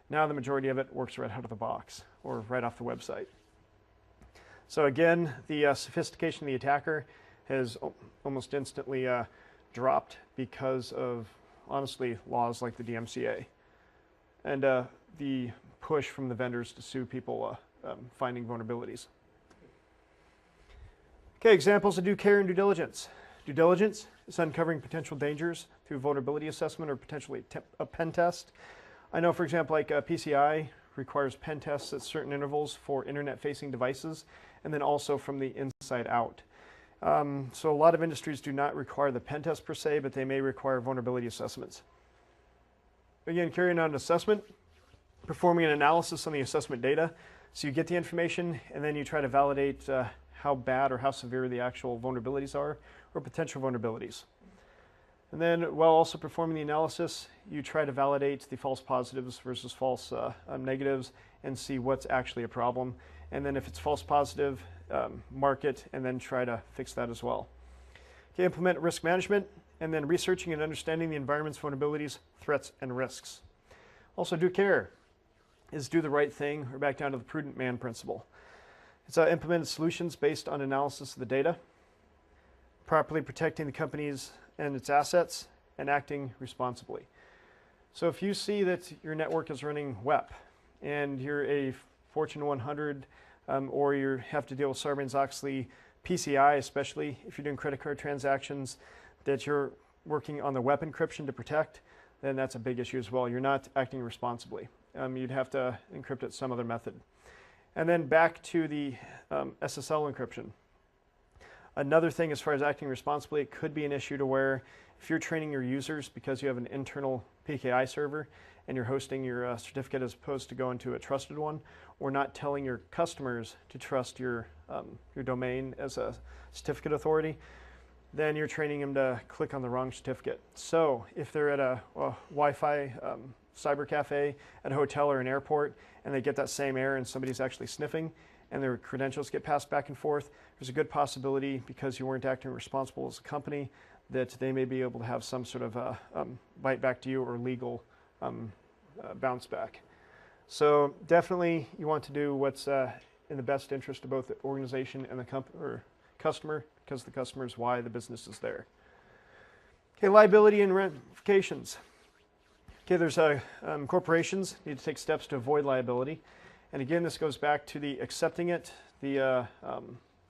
Now the majority of it works right out of the box or right off the website. So again, the sophistication of the attacker has almost instantly dropped because of, honestly, laws like the DMCA and the push from the vendors to sue people finding vulnerabilities. Okay, examples of due care and due diligence. Due diligence is uncovering potential dangers through vulnerability assessment or potentially a pen test. I know, for example, like PCI requires pen tests at certain intervals for internet-facing devices, and then also from the inside out. So a lot of industries do not require the pen test per se, but they may require vulnerability assessments. Again, carrying out an assessment, performing an analysis on the assessment data. So you get the information, and then you try to validate how bad or how severe the actual vulnerabilities are, or potential vulnerabilities. And then while also performing the analysis, you try to validate the false positives versus false negatives and see what's actually a problem. And then if it's false positive, mark it and then try to fix that as well. Okay, implement risk management and then researching and understanding the environment's vulnerabilities, threats, and risks. Also, due care is do the right thing, or back down to the prudent man principle. It's implemented solutions based on analysis of the data, properly protecting the company's and its assets, and acting responsibly. So if you see that your network is running WEP, and you're a Fortune 100, or you have to deal with Sarbanes-Oxley, PCI especially, if you're doing credit card transactions, that you're working on the WEP encryption to protect, then that's a big issue as well. You're not acting responsibly. You'd have to encrypt it some other method. And then back to the SSL encryption. Another thing as far as acting responsibly, it could be an issue to where if you're training your users because you have an internal PKI server and you're hosting your certificate as opposed to going to a trusted one, or not telling your customers to trust your domain as a certificate authority, then you're training them to click on the wrong certificate. So if they're at a Wi-Fi cyber cafe at a hotel or an airport and they get that same error and somebody's actually sniffing and their credentials get passed back and forth, there's a good possibility because you weren't acting responsible as a company that they may be able to have some sort of bite back to you or legal bounce back. So definitely you want to do what's in the best interest of both the organization and the customer, because the customer is why the business is there. Okay, liability and ramifications. Okay, there's corporations need to take steps to avoid liability. And again, this goes back to the accepting it, the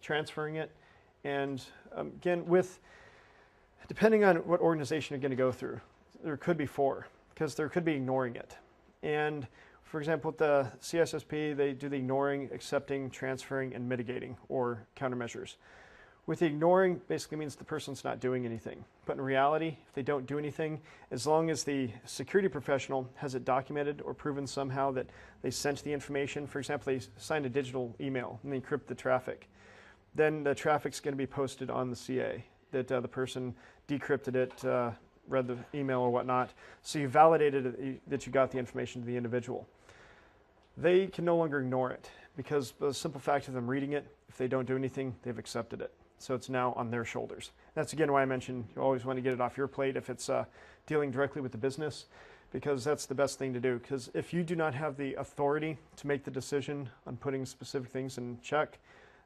transferring it, and again, depending on what organization you're going to go through, there could be four, because there could be ignoring it. And for example, with the CISSP, they do the ignoring, accepting, transferring, and mitigating, or countermeasures. With ignoring, basically means the person's not doing anything. But in reality, if they don't do anything, as long as the security professional has it documented or proven somehow that they sent the information, for example, they signed a digital email and they encrypt the traffic, then the traffic's going to be posted on the CA, that the person decrypted it, read the email or whatnot, so you validated that you got the information to the individual. They can no longer ignore it, because the simple fact of them reading it, if they don't do anything, they've accepted it. So it's now on their shoulders. That's again why I mentioned you always want to get it off your plate if it's dealing directly with the business, because that's the best thing to do. Because if you do not have the authority to make the decision on putting specific things in check,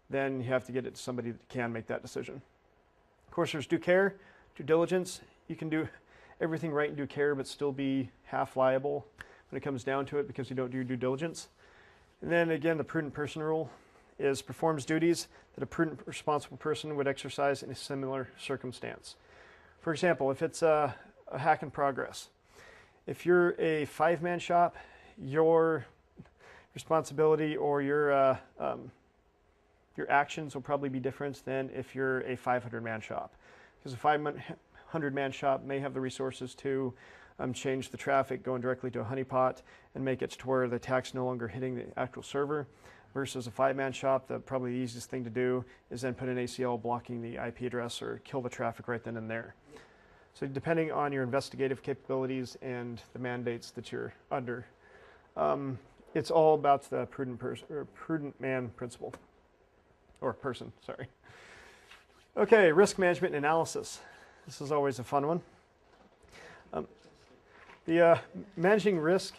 then you have to get it to somebody that can make that decision. Of course, there's due care, due diligence. You can do everything right in due care, but still be half liable when it comes down to it because you don't do due diligence. And then again, the prudent person rule is performs duties that a prudent, responsible person would exercise in a similar circumstance. For example, if it's a hack in progress, if you're a 5-man shop, your responsibility or your actions will probably be different than if you're a 500-man shop. Because a 500-man shop may have the resources to change the traffic going directly to a honeypot and make it to where the attack's no longer hitting the actual server, versus a 5-man shop, probably the easiest thing to do is then put an ACL blocking the IP address or kill the traffic right then and there. So depending on your investigative capabilities and the mandates that you're under, it's all about the prudent man principle, or person, sorry. Okay, risk management and analysis. This is always a fun one. Managing risk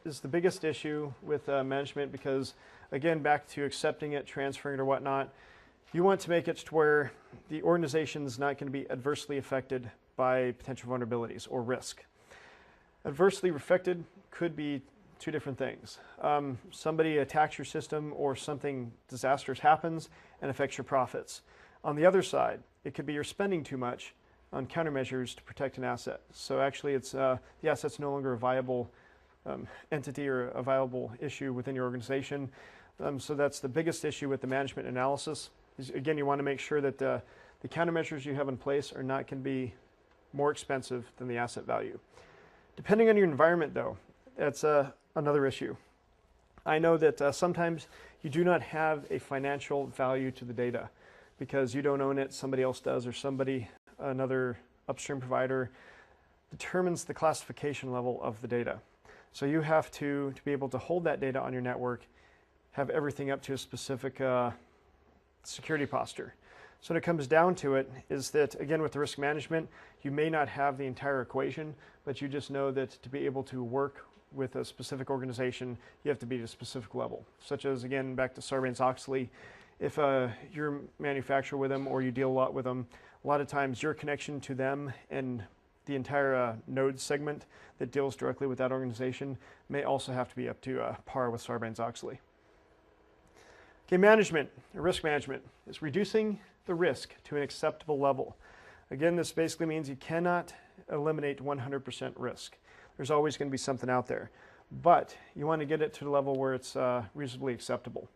is the biggest issue with management because, again, back to accepting it, transferring it, or whatnot, you want to make it to where the organization is not going to be adversely affected by potential vulnerabilities or risk. Adversely affected could be two different things. Somebody attacks your system or something disastrous happens and affects your profits. On the other side, it could be you're spending too much on countermeasures to protect an asset. So actually it's the asset's no longer a viable entity or a viable issue within your organization. So that's the biggest issue with the management analysis. Is, again, you want to make sure that the countermeasures you have in place are not going to be more expensive than the asset value. Depending on your environment, though, that's another issue. I know that sometimes you do not have a financial value to the data because you don't own it, somebody else does, or another upstream provider determines the classification level of the data. So you have to be able to hold that data on your network, have everything up to a specific security posture. So when it comes down to it is that, again, with the risk management, you may not have the entire equation, but you just know that to be able to work with a specific organization, you have to be at a specific level. Such as, again, back to Sarbanes-Oxley, if you're a manufacturer with them or you deal a lot with them, a lot of times your connection to them and the entire node segment that deals directly with that organization may also have to be up to par with Sarbanes-Oxley. Okay, management, risk management, is reducing the risk to an acceptable level. Again, this basically means you cannot eliminate 100% risk. There's always going to be something out there, but you want to get it to the level where it's reasonably acceptable.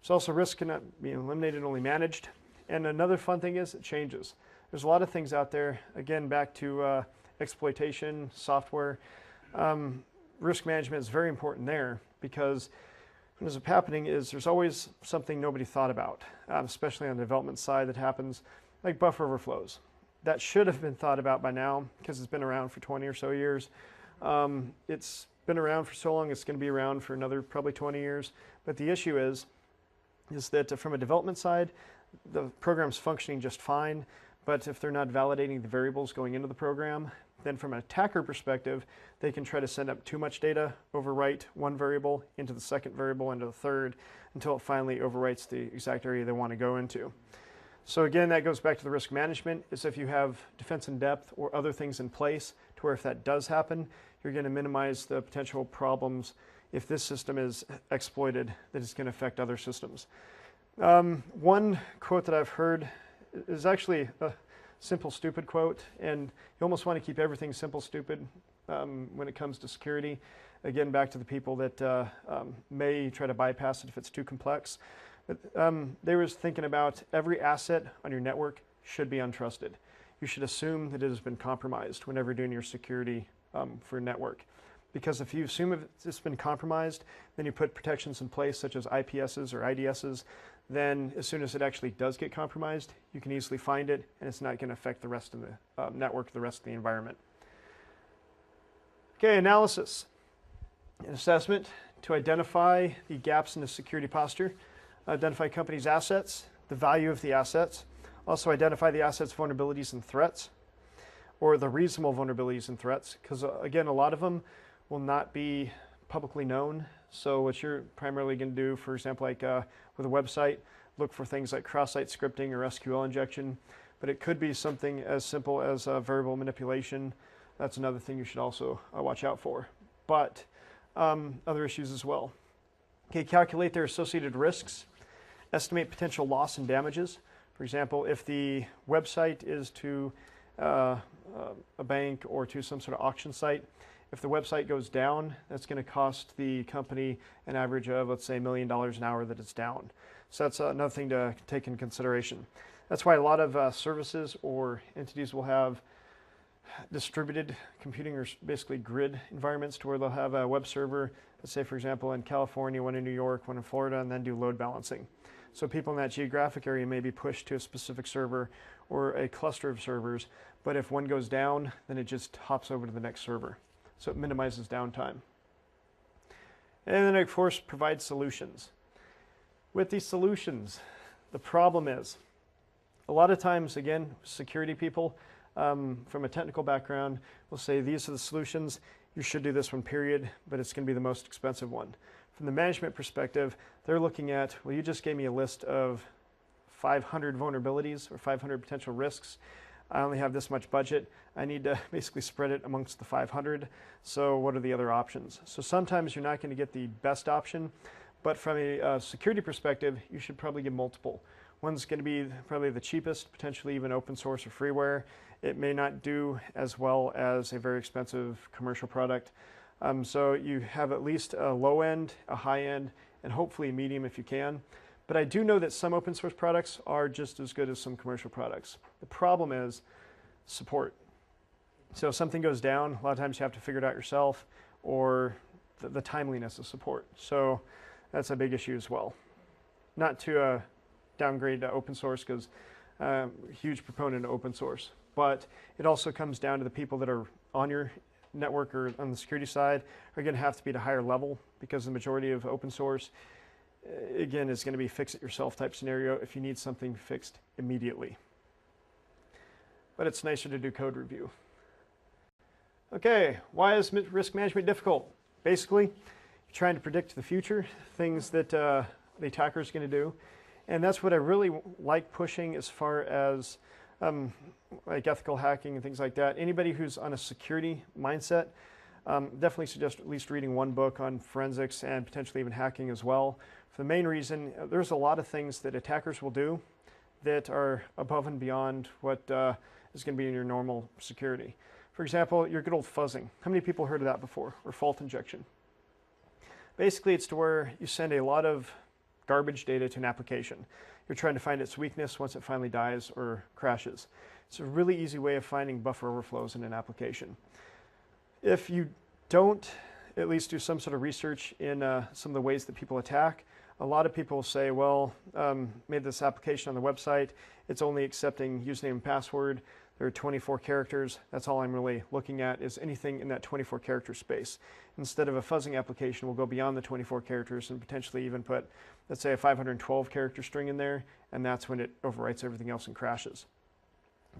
So also risk cannot be eliminated, only managed. And another fun thing is it changes. There's a lot of things out there, again, back to exploitation, software. Risk management is very important there because what ends up happening is there's always something nobody thought about, especially on the development side that happens, like buffer overflows. That should have been thought about by now because it's been around for 20 or so years. It's been around for so long, it's going to be around for another probably 20 years. But the issue is that from a development side, the program's functioning just fine, but if they're not validating the variables going into the program, then from an attacker perspective, they can try to send up too much data, overwrite one variable into the second variable, into the third, until it finally overwrites the exact area they want to go into. So again, that goes back to the risk management, is if you have defense in depth or other things in place to where if that does happen, you're going to minimize the potential problems if this system is exploited that is going to affect other systems. One quote that I've heard is actually a simple, stupid quote, and you almost want to keep everything simple, stupid when it comes to security. Again, back to the people that may try to bypass it if it's too complex. They was thinking about every asset on your network should be untrusted. You should assume that it has been compromised whenever doing your security for a network. Because if you assume it's been compromised, then you put protections in place such as IPSs or IDSs, then as soon as it actually does get compromised, you can easily find it and it's not going to affect the rest of the network, the rest of the environment. Okay, analysis. An assessment to identify the gaps in the security posture, identify companies' assets, the value of the assets, also identify the assets' vulnerabilities and threats, or the reasonable vulnerabilities and threats, because again, a lot of them will not be publicly known. So what you're primarily going to do, for example, like with a website, look for things like cross-site scripting or SQL injection, but it could be something as simple as variable manipulation. That's another thing you should also watch out for, but other issues as well. Okay, calculate their associated risks, estimate potential loss and damages. For example, if the website is to a bank or to some sort of auction site, if the website goes down, that's going to cost the company an average of, let's say, $1 million an hour that it's down. So that's another thing to take in consideration. That's why a lot of services or entities will have distributed computing or basically grid environments to where they'll have a web server, let's say, for example, in California, one in New York, one in Florida, and then do load balancing. So people in that geographic area may be pushed to a specific server or a cluster of servers, but if one goes down, then it just hops over to the next server. So it minimizes downtime. And then, of course, provide solutions. With these solutions, the problem is, a lot of times, again, security people from a technical background will say, these are the solutions, you should do this one, period, but it's going to be the most expensive one. From the management perspective, they're looking at, well, you just gave me a list of 500 vulnerabilities or 500 potential risks. I only have this much budget. I need to basically spread it amongst the 500. So what are the other options? So sometimes you're not going to get the best option, but from a security perspective, you should probably get multiple. One's going to be probably the cheapest, potentially even open source or freeware. It may not do as well as a very expensive commercial product. So you have at least a low end, a high end, and hopefully a medium if you can. But I do know that some open source products are just as good as some commercial products. The problem is support. So if something goes down, a lot of times you have to figure it out yourself, or the timeliness of support. So that's a big issue as well. Not to downgrade to open source, because huge proponent of open source. But it also comes down to the people that are on your network or on the security side are going to have to be at a higher level, because the majority of open source, again, is going to be fix it yourself type scenario if you need something fixed immediately. But it's nicer to do code review. Okay, why is risk management difficult? Basically, you're trying to predict the future, things that the attacker is going to do. And that's what I really like pushing as far as like ethical hacking and things like that. Anybody who's on a security mindset, definitely suggest at least reading one book on forensics and potentially even hacking as well. For the main reason, there's a lot of things that attackers will do that are above and beyond what is going to be in your normal security. For example, your good old fuzzing. How many people heard of that before? Or fault injection? Basically, it's to where you send a lot of garbage data to an application. You're trying to find its weakness once it finally dies or crashes. It's a really easy way of finding buffer overflows in an application. If you don't at least do some sort of research in some of the ways that people attack, a lot of people say, well, made this application on the website, it's only accepting username and password. There are 24 characters. That's all I'm really looking at, is anything in that 24 character space. Instead of a fuzzing application, we'll go beyond the 24 characters and potentially even put, let's say, a 512 character string in there, and that's when it overwrites everything else and crashes.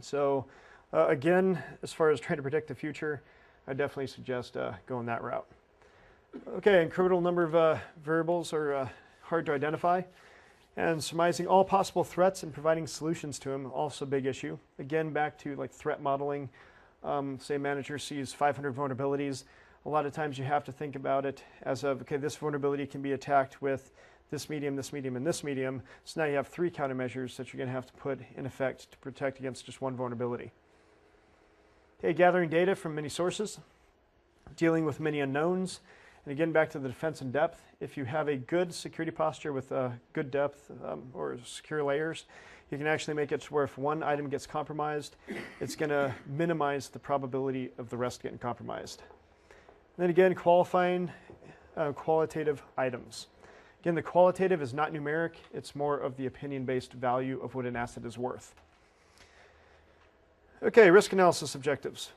So again, as far as trying to predict the future, I definitely suggest going that route. Okay, incremental number of variables are hard to identify. And surmising all possible threats and providing solutions to them, also a big issue. Again, back to like threat modeling. Say a manager sees 500 vulnerabilities. A lot of times you have to think about it as of, okay, this vulnerability can be attacked with this medium, this medium, and this medium. So now you have 3 countermeasures that you're going to have to put in effect to protect against just one vulnerability. Okay, gathering data from many sources, dealing with many unknowns, And again, back to the defense in depth, if you have a good security posture with good depth or secure layers, you can actually make it to where if one item gets compromised, it's going to minimize the probability of the rest getting compromised. And then again, qualifying qualitative items. Again, the qualitative is not numeric, it's more of the opinion-based value of what an asset is worth. Okay, risk analysis objectives.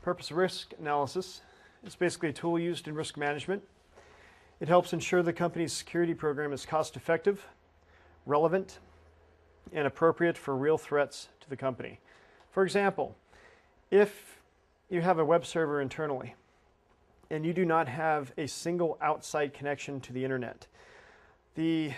Purpose of risk analysis is basically a tool used in risk management. It helps ensure the company's security program is cost-effective, relevant, and appropriate for real threats to the company. For example, if you have a web server internally and you do not have a single outside connection to the internet, the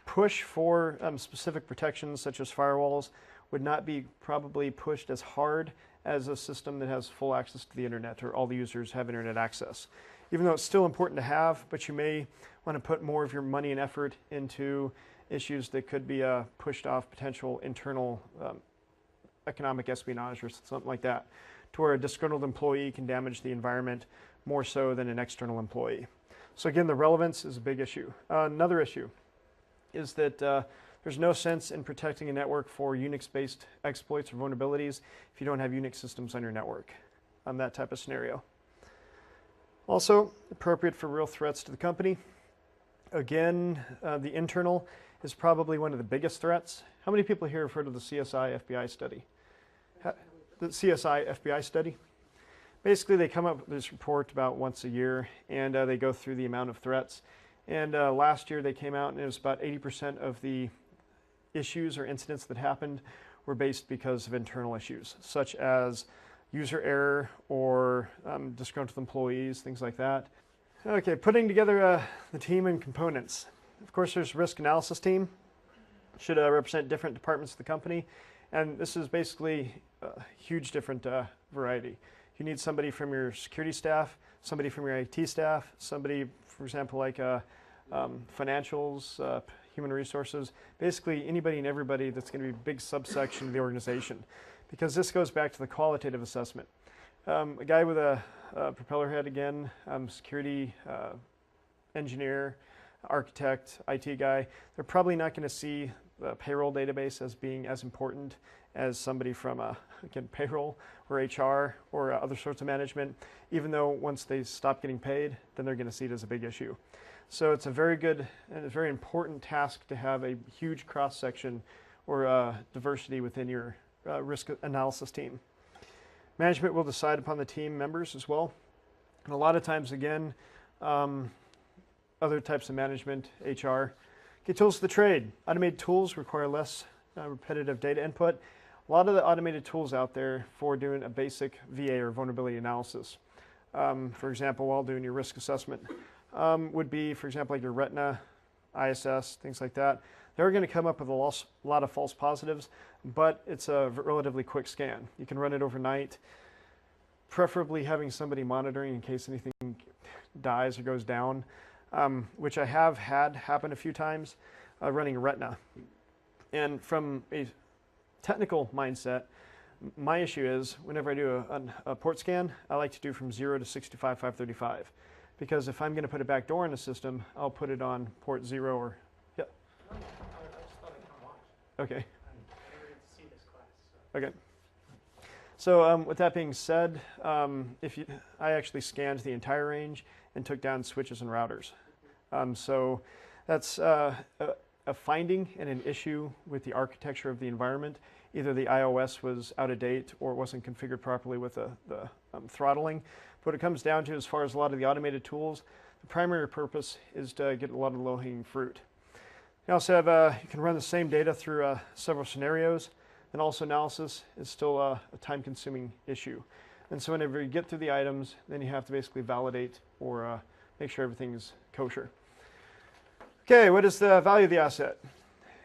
push for specific protections such as firewalls would not be probably pushed as hard as a system that has full access to the internet or all the users have internet access. Even though it's still important to have, but you may want to put more of your money and effort into issues that could be pushed off potential internal economic espionage or something like that, to where a disgruntled employee can damage the environment more so than an external employee. So again, the relevance is a big issue. Another issue is that there's no sense in protecting a network for Unix-based exploits or vulnerabilities if you don't have Unix systems on your network on that type of scenario. Also, appropriate for real threats to the company. Again, the internal is probably one of the biggest threats. How many people here have heard of the CSI FBI study? The CSI FBI study? Basically, they come up with this report about once a year, and they go through the amount of threats. And last year they came out and it was about 80% of the issues or incidents that happened were based because of internal issues, such as user error or disgruntled employees, things like that. Okay, putting together the team and components. Of course, there's risk analysis team. Should represent different departments of the company. And this is basically a huge different variety. You need somebody from your security staff, somebody from your IT staff, somebody, for example, like financials, human resources, basically anybody and everybody that's going to be a big subsection of the organization. Because this goes back to the qualitative assessment. A guy with a propeller head again, security engineer, architect, IT guy, they're probably not going to see the payroll database as being as important as somebody from again, payroll or HR or other sorts of management, even though once they stop getting paid, then they're going to see it as a big issue. So it's a very good and a very important task to have a huge cross-section or diversity within your risk analysis team. Management will decide upon the team members as well. And a lot of times, again, other types of management, HR. Okay, tools of the trade. Automated tools require less repetitive data input. A lot of the automated tools out there for doing a basic VA or vulnerability analysis. For example, while doing your risk assessment, would be, for example, like your Retina, ISS, things like that. They're going to come up with a lot of false positives, but it's a relatively quick scan. You can run it overnight, preferably having somebody monitoring in case anything dies or goes down, which I have had happen a few times running Retina. And from a technical mindset, my issue is whenever I do a port scan, I like to do from 0 to 65535. Because if I'm going to put a backdoor in the system, I'll put it on port 0 or, yeah. I just thought I'd come watch. Okay. I never get to see this class. So. Okay. So with that being said, I actually scanned the entire range and took down switches and routers. So that's a finding and an issue with the architecture of the environment. Either the iOS was out of date or it wasn't configured properly with the throttling. What it comes down to, as far as a lot of the automated tools, the primary purpose is to get a lot of low-hanging fruit. You also have, you can run the same data through several scenarios, and also analysis is still a time-consuming issue. And so whenever you get through the items, then you have to basically validate or make sure everything's kosher. Okay, what is the value of the asset?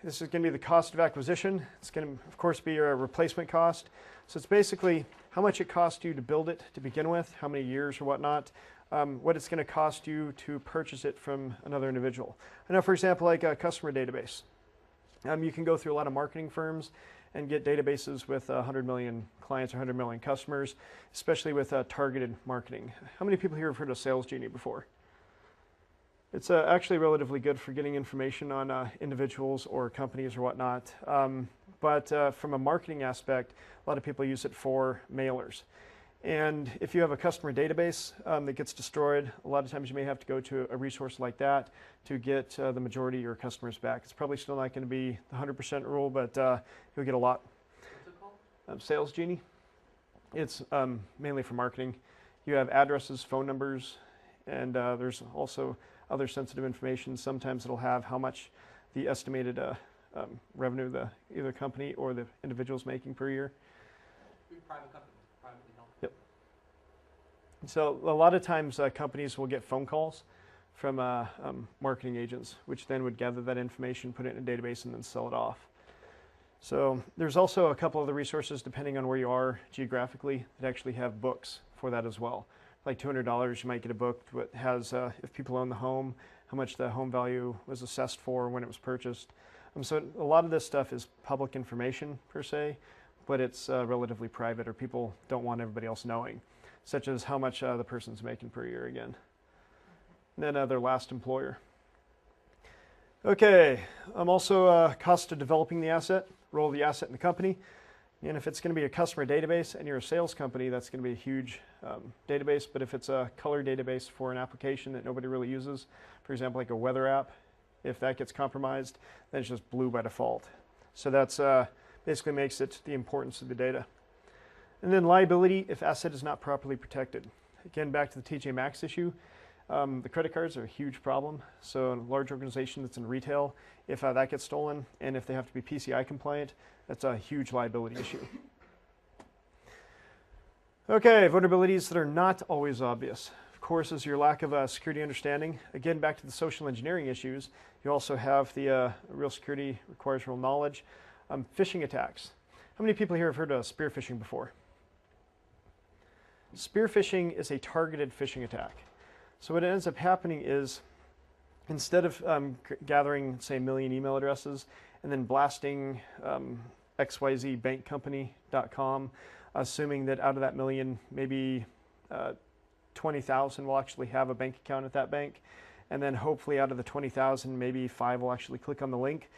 This is going to be the cost of acquisition. It's going to, of course, be your replacement cost. So it's basically how much it cost you to build it to begin with, how many years or whatnot, what it's going to cost you to purchase it from another individual. I know, for example, like a customer database. You can go through a lot of marketing firms and get databases with 100 million clients or 100 million customers, especially with targeted marketing. How many people here have heard of Sales Genie before? It's actually relatively good for getting information on individuals or companies or whatnot. But from a marketing aspect, a lot of people use it for mailers. And if you have a customer database that gets destroyed, a lot of times you may have to go to a resource like that to get the majority of your customers back. It's probably still not going to be the 100% rule, but you'll get a lot. What's it called? Sales Genie. It's mainly for marketing. You have addresses, phone numbers, and there's also other sensitive information. Sometimes it'll have how much the estimated revenue the either company or the individual's making per year. Private company, privately held. Yep. So a lot of times companies will get phone calls from marketing agents, which then would gather that information, put it in a database, and then sell it off. So there's also a couple of the resources, depending on where you are geographically, that actually have books for that as well. Like $200, you might get a book that has, if people own the home, how much the home value was assessed for when it was purchased. So a lot of this stuff is public information per se, but it's relatively private, or people don't want everybody else knowing, such as how much the person's making per year again. And then their last employer. Okay, also cost of developing the asset, role of the asset in the company. And if it's going to be a customer database and you're a sales company, that's going to be a huge database. But if it's a color database for an application that nobody really uses, for example, like a weather app, if that gets compromised, then it's just blue by default. So that's basically makes it the importance of the data. And then liability if asset is not properly protected. Again, back to the TJ Maxx issue. The credit cards are a huge problem. So in a large organization that's in retail, if that gets stolen and if they have to be PCI compliant, that's a huge liability issue. Okay, vulnerabilities that are not always obvious. Of course, is your lack of security understanding. Again, back to the social engineering issues, you also have the real security requires real knowledge. Phishing attacks. How many people here have heard of spear phishing before? Spear phishing is a targeted phishing attack. So what ends up happening is, instead of gathering, say, 1 million email addresses and then blasting xyzbankcompany.com, assuming that out of that million, maybe 20,000 will actually have a bank account at that bank, and then hopefully out of the 20,000, maybe 5 will actually click on the link.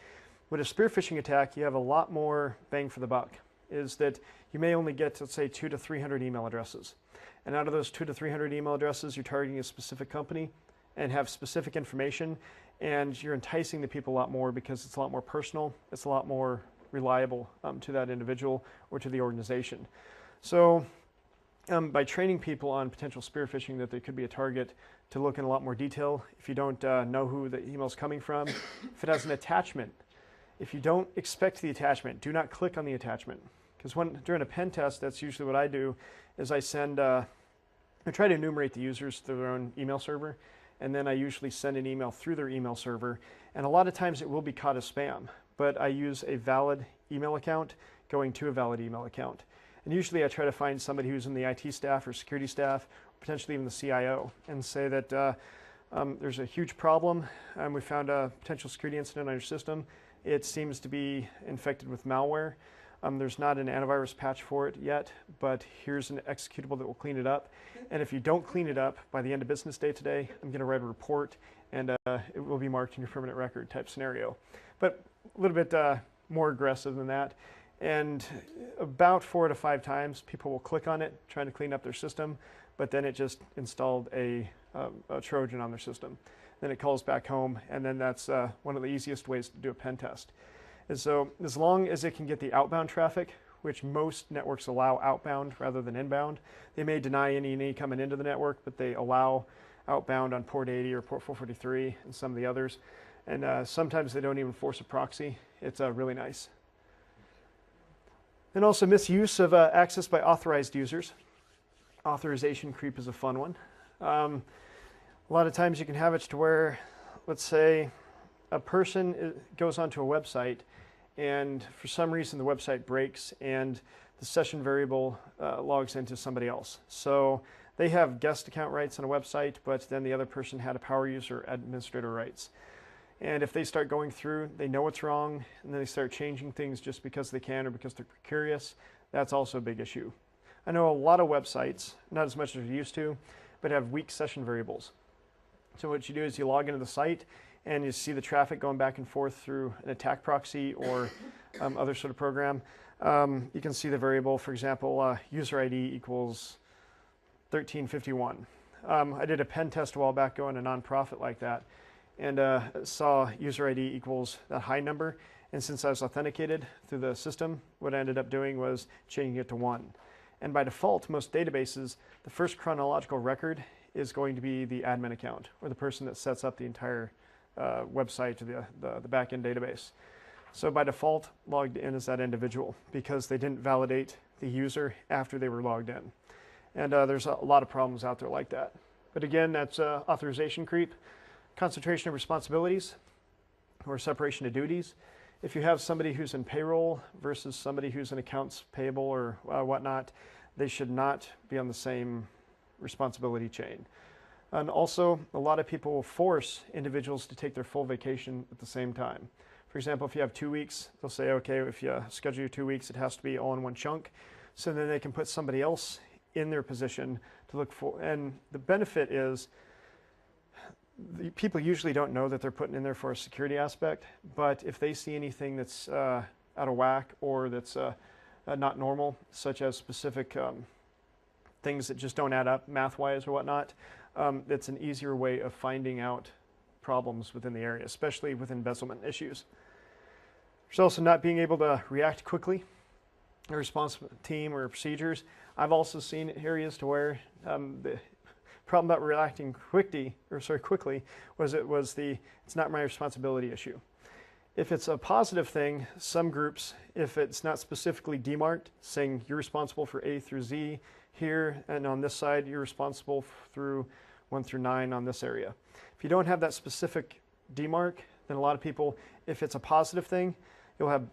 With a spear phishing attack, you have a lot more bang for the buck, is that you may only get, let's say, 200 to 300 email addresses. And out of those 200 to 300 email addresses, you're targeting a specific company and have specific information, and you're enticing the people a lot more because it's a lot more personal, it's a lot more reliable to that individual or to the organization. So by training people on potential spear phishing that they could be a target, to look in a lot more detail, if you don't know who the email's coming from, if it has an attachment, if you don't expect the attachment, do not click on the attachment. Because during a pen test, that's usually what I do, is I try to enumerate the users through their own email server, and then I usually send an email through their email server, and a lot of times it will be caught as spam, but I use a valid email account going to a valid email account. And usually I try to find somebody who's in the IT staff or security staff, or potentially even the CIO, and say that there's a huge problem, and we found a potential security incident on your system. It seems to be infected with malware. There's not an antivirus patch for it yet, but here's an executable that will clean it up. And if you don't clean it up by the end of business day today, I'm going to write a report, and it will be marked in your permanent record type scenario. But a little bit more aggressive than that. And about 4 to 5 times, people will click on it, trying to clean up their system, but then it just installed a Trojan on their system. Then it calls back home, and then that's one of the easiest ways to do a pen test. And so as long as it can get the outbound traffic, which most networks allow outbound rather than inbound, they may deny any coming into the network, but they allow outbound on port 80 or port 443 and some of the others. And sometimes they don't even force a proxy. It's really nice. And also misuse of access by authorized users. Authorization creep is a fun one. A lot of times you can have it to where, let's say, a person goes onto a website and for some reason the website breaks and the session variable logs into somebody else. So they have guest account rights on a website, but then the other person had a power user administrator rights. And if they start going through, they know what's wrong, and then they start changing things just because they can or because they're curious, that's also a big issue. I know a lot of websites, not as much as we used to, but have weak session variables. So what you do is you log into the site and you see the traffic going back and forth through an attack proxy or other sort of program. You can see the variable, for example, user ID equals 1351. I did a pen test a while back going a nonprofit like that, and saw user ID equals that high number. And since I was authenticated through the system, what I ended up doing was changing it to 1. And by default, most databases, the first chronological record is going to be the admin account, or the person that sets up the entire website or the back-end database. So by default, logged in as that individual because they didn't validate the user after they were logged in. And there's a lot of problems out there like that. But again, that's authorization creep, concentration of responsibilities, or separation of duties. If you have somebody who's in payroll versus somebody who's in accounts payable or whatnot, they should not be on the same responsibility chain. And also, a lot of people will force individuals to take their full vacation at the same time. For example, if you have 2 weeks, they'll say, okay, if you schedule your 2 weeks, it has to be all in one chunk. So then they can put somebody else in their position to look for, and the benefit is the people usually don't know that they're putting in there for a security aspect, but if they see anything that's out of whack or that's not normal, such as specific things that just don't add up math-wise or whatnot, it's an easier way of finding out problems within the area, especially with embezzlement issues. There's also not being able to react quickly, a responsive team or procedures. I've also seen areas to where the problem about reacting quickly was it's not my responsibility issue. If it's a positive thing, some groups, if it's not specifically demarked, saying you're responsible for A through Z here, and on this side you're responsible through 1 through 9 on this area. If you don't have that specific demarc, then a lot of people, if it's a positive thing, you'll have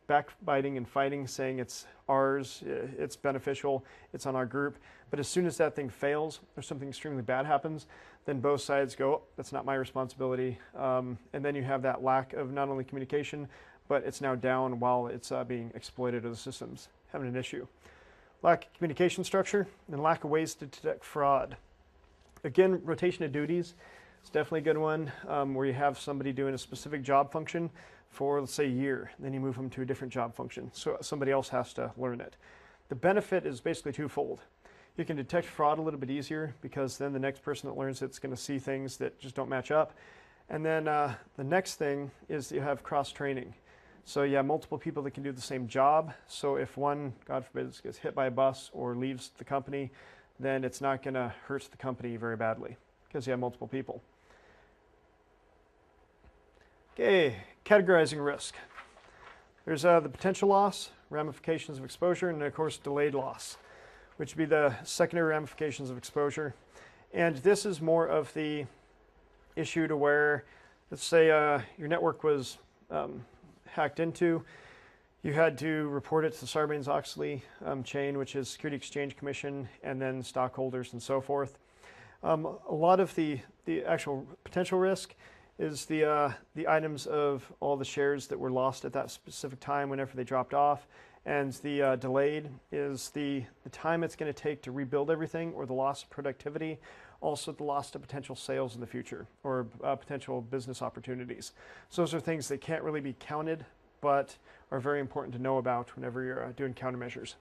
backbiting and fighting, saying it's ours, it's beneficial, it's on our group. But as soon as that thing fails or something extremely bad happens, then both sides go, oh, that's not my responsibility. And then you have that lack of not only communication, but it's now down while it's being exploited, or the system's having an issue. Lack of communication structure and lack of ways to detect fraud. Again, rotation of duties is definitely a good one, where you have somebody doing a specific job function for, let's say, a year. Then you move them to a different job function, so somebody else has to learn it. The benefit is basically twofold. You can detect fraud a little bit easier because then the next person that learns it's going to see things that just don't match up. And then the next thing is you have cross-training. So you have multiple people that can do the same job. So if one, God forbid, gets hit by a bus or leaves the company, then it's not going to hurt the company very badly because you have multiple people. Okay, categorizing risk. There's the potential loss, ramifications of exposure, and of course delayed loss, which would be the secondary ramifications of exposure. And this is more of the issue to where, let's say your network was hacked into. You had to report it to the Sarbanes-Oxley chain, which is Security Exchange Commission, and then stockholders and so forth. A lot of the actual potential risk is the items of all the shares that were lost at that specific time whenever they dropped off. And the delayed is the time it's going to take to rebuild everything, or the loss of productivity, also the loss of potential sales in the future, or potential business opportunities. So those are things that can't really be counted, but are very important to know about whenever you're doing countermeasures.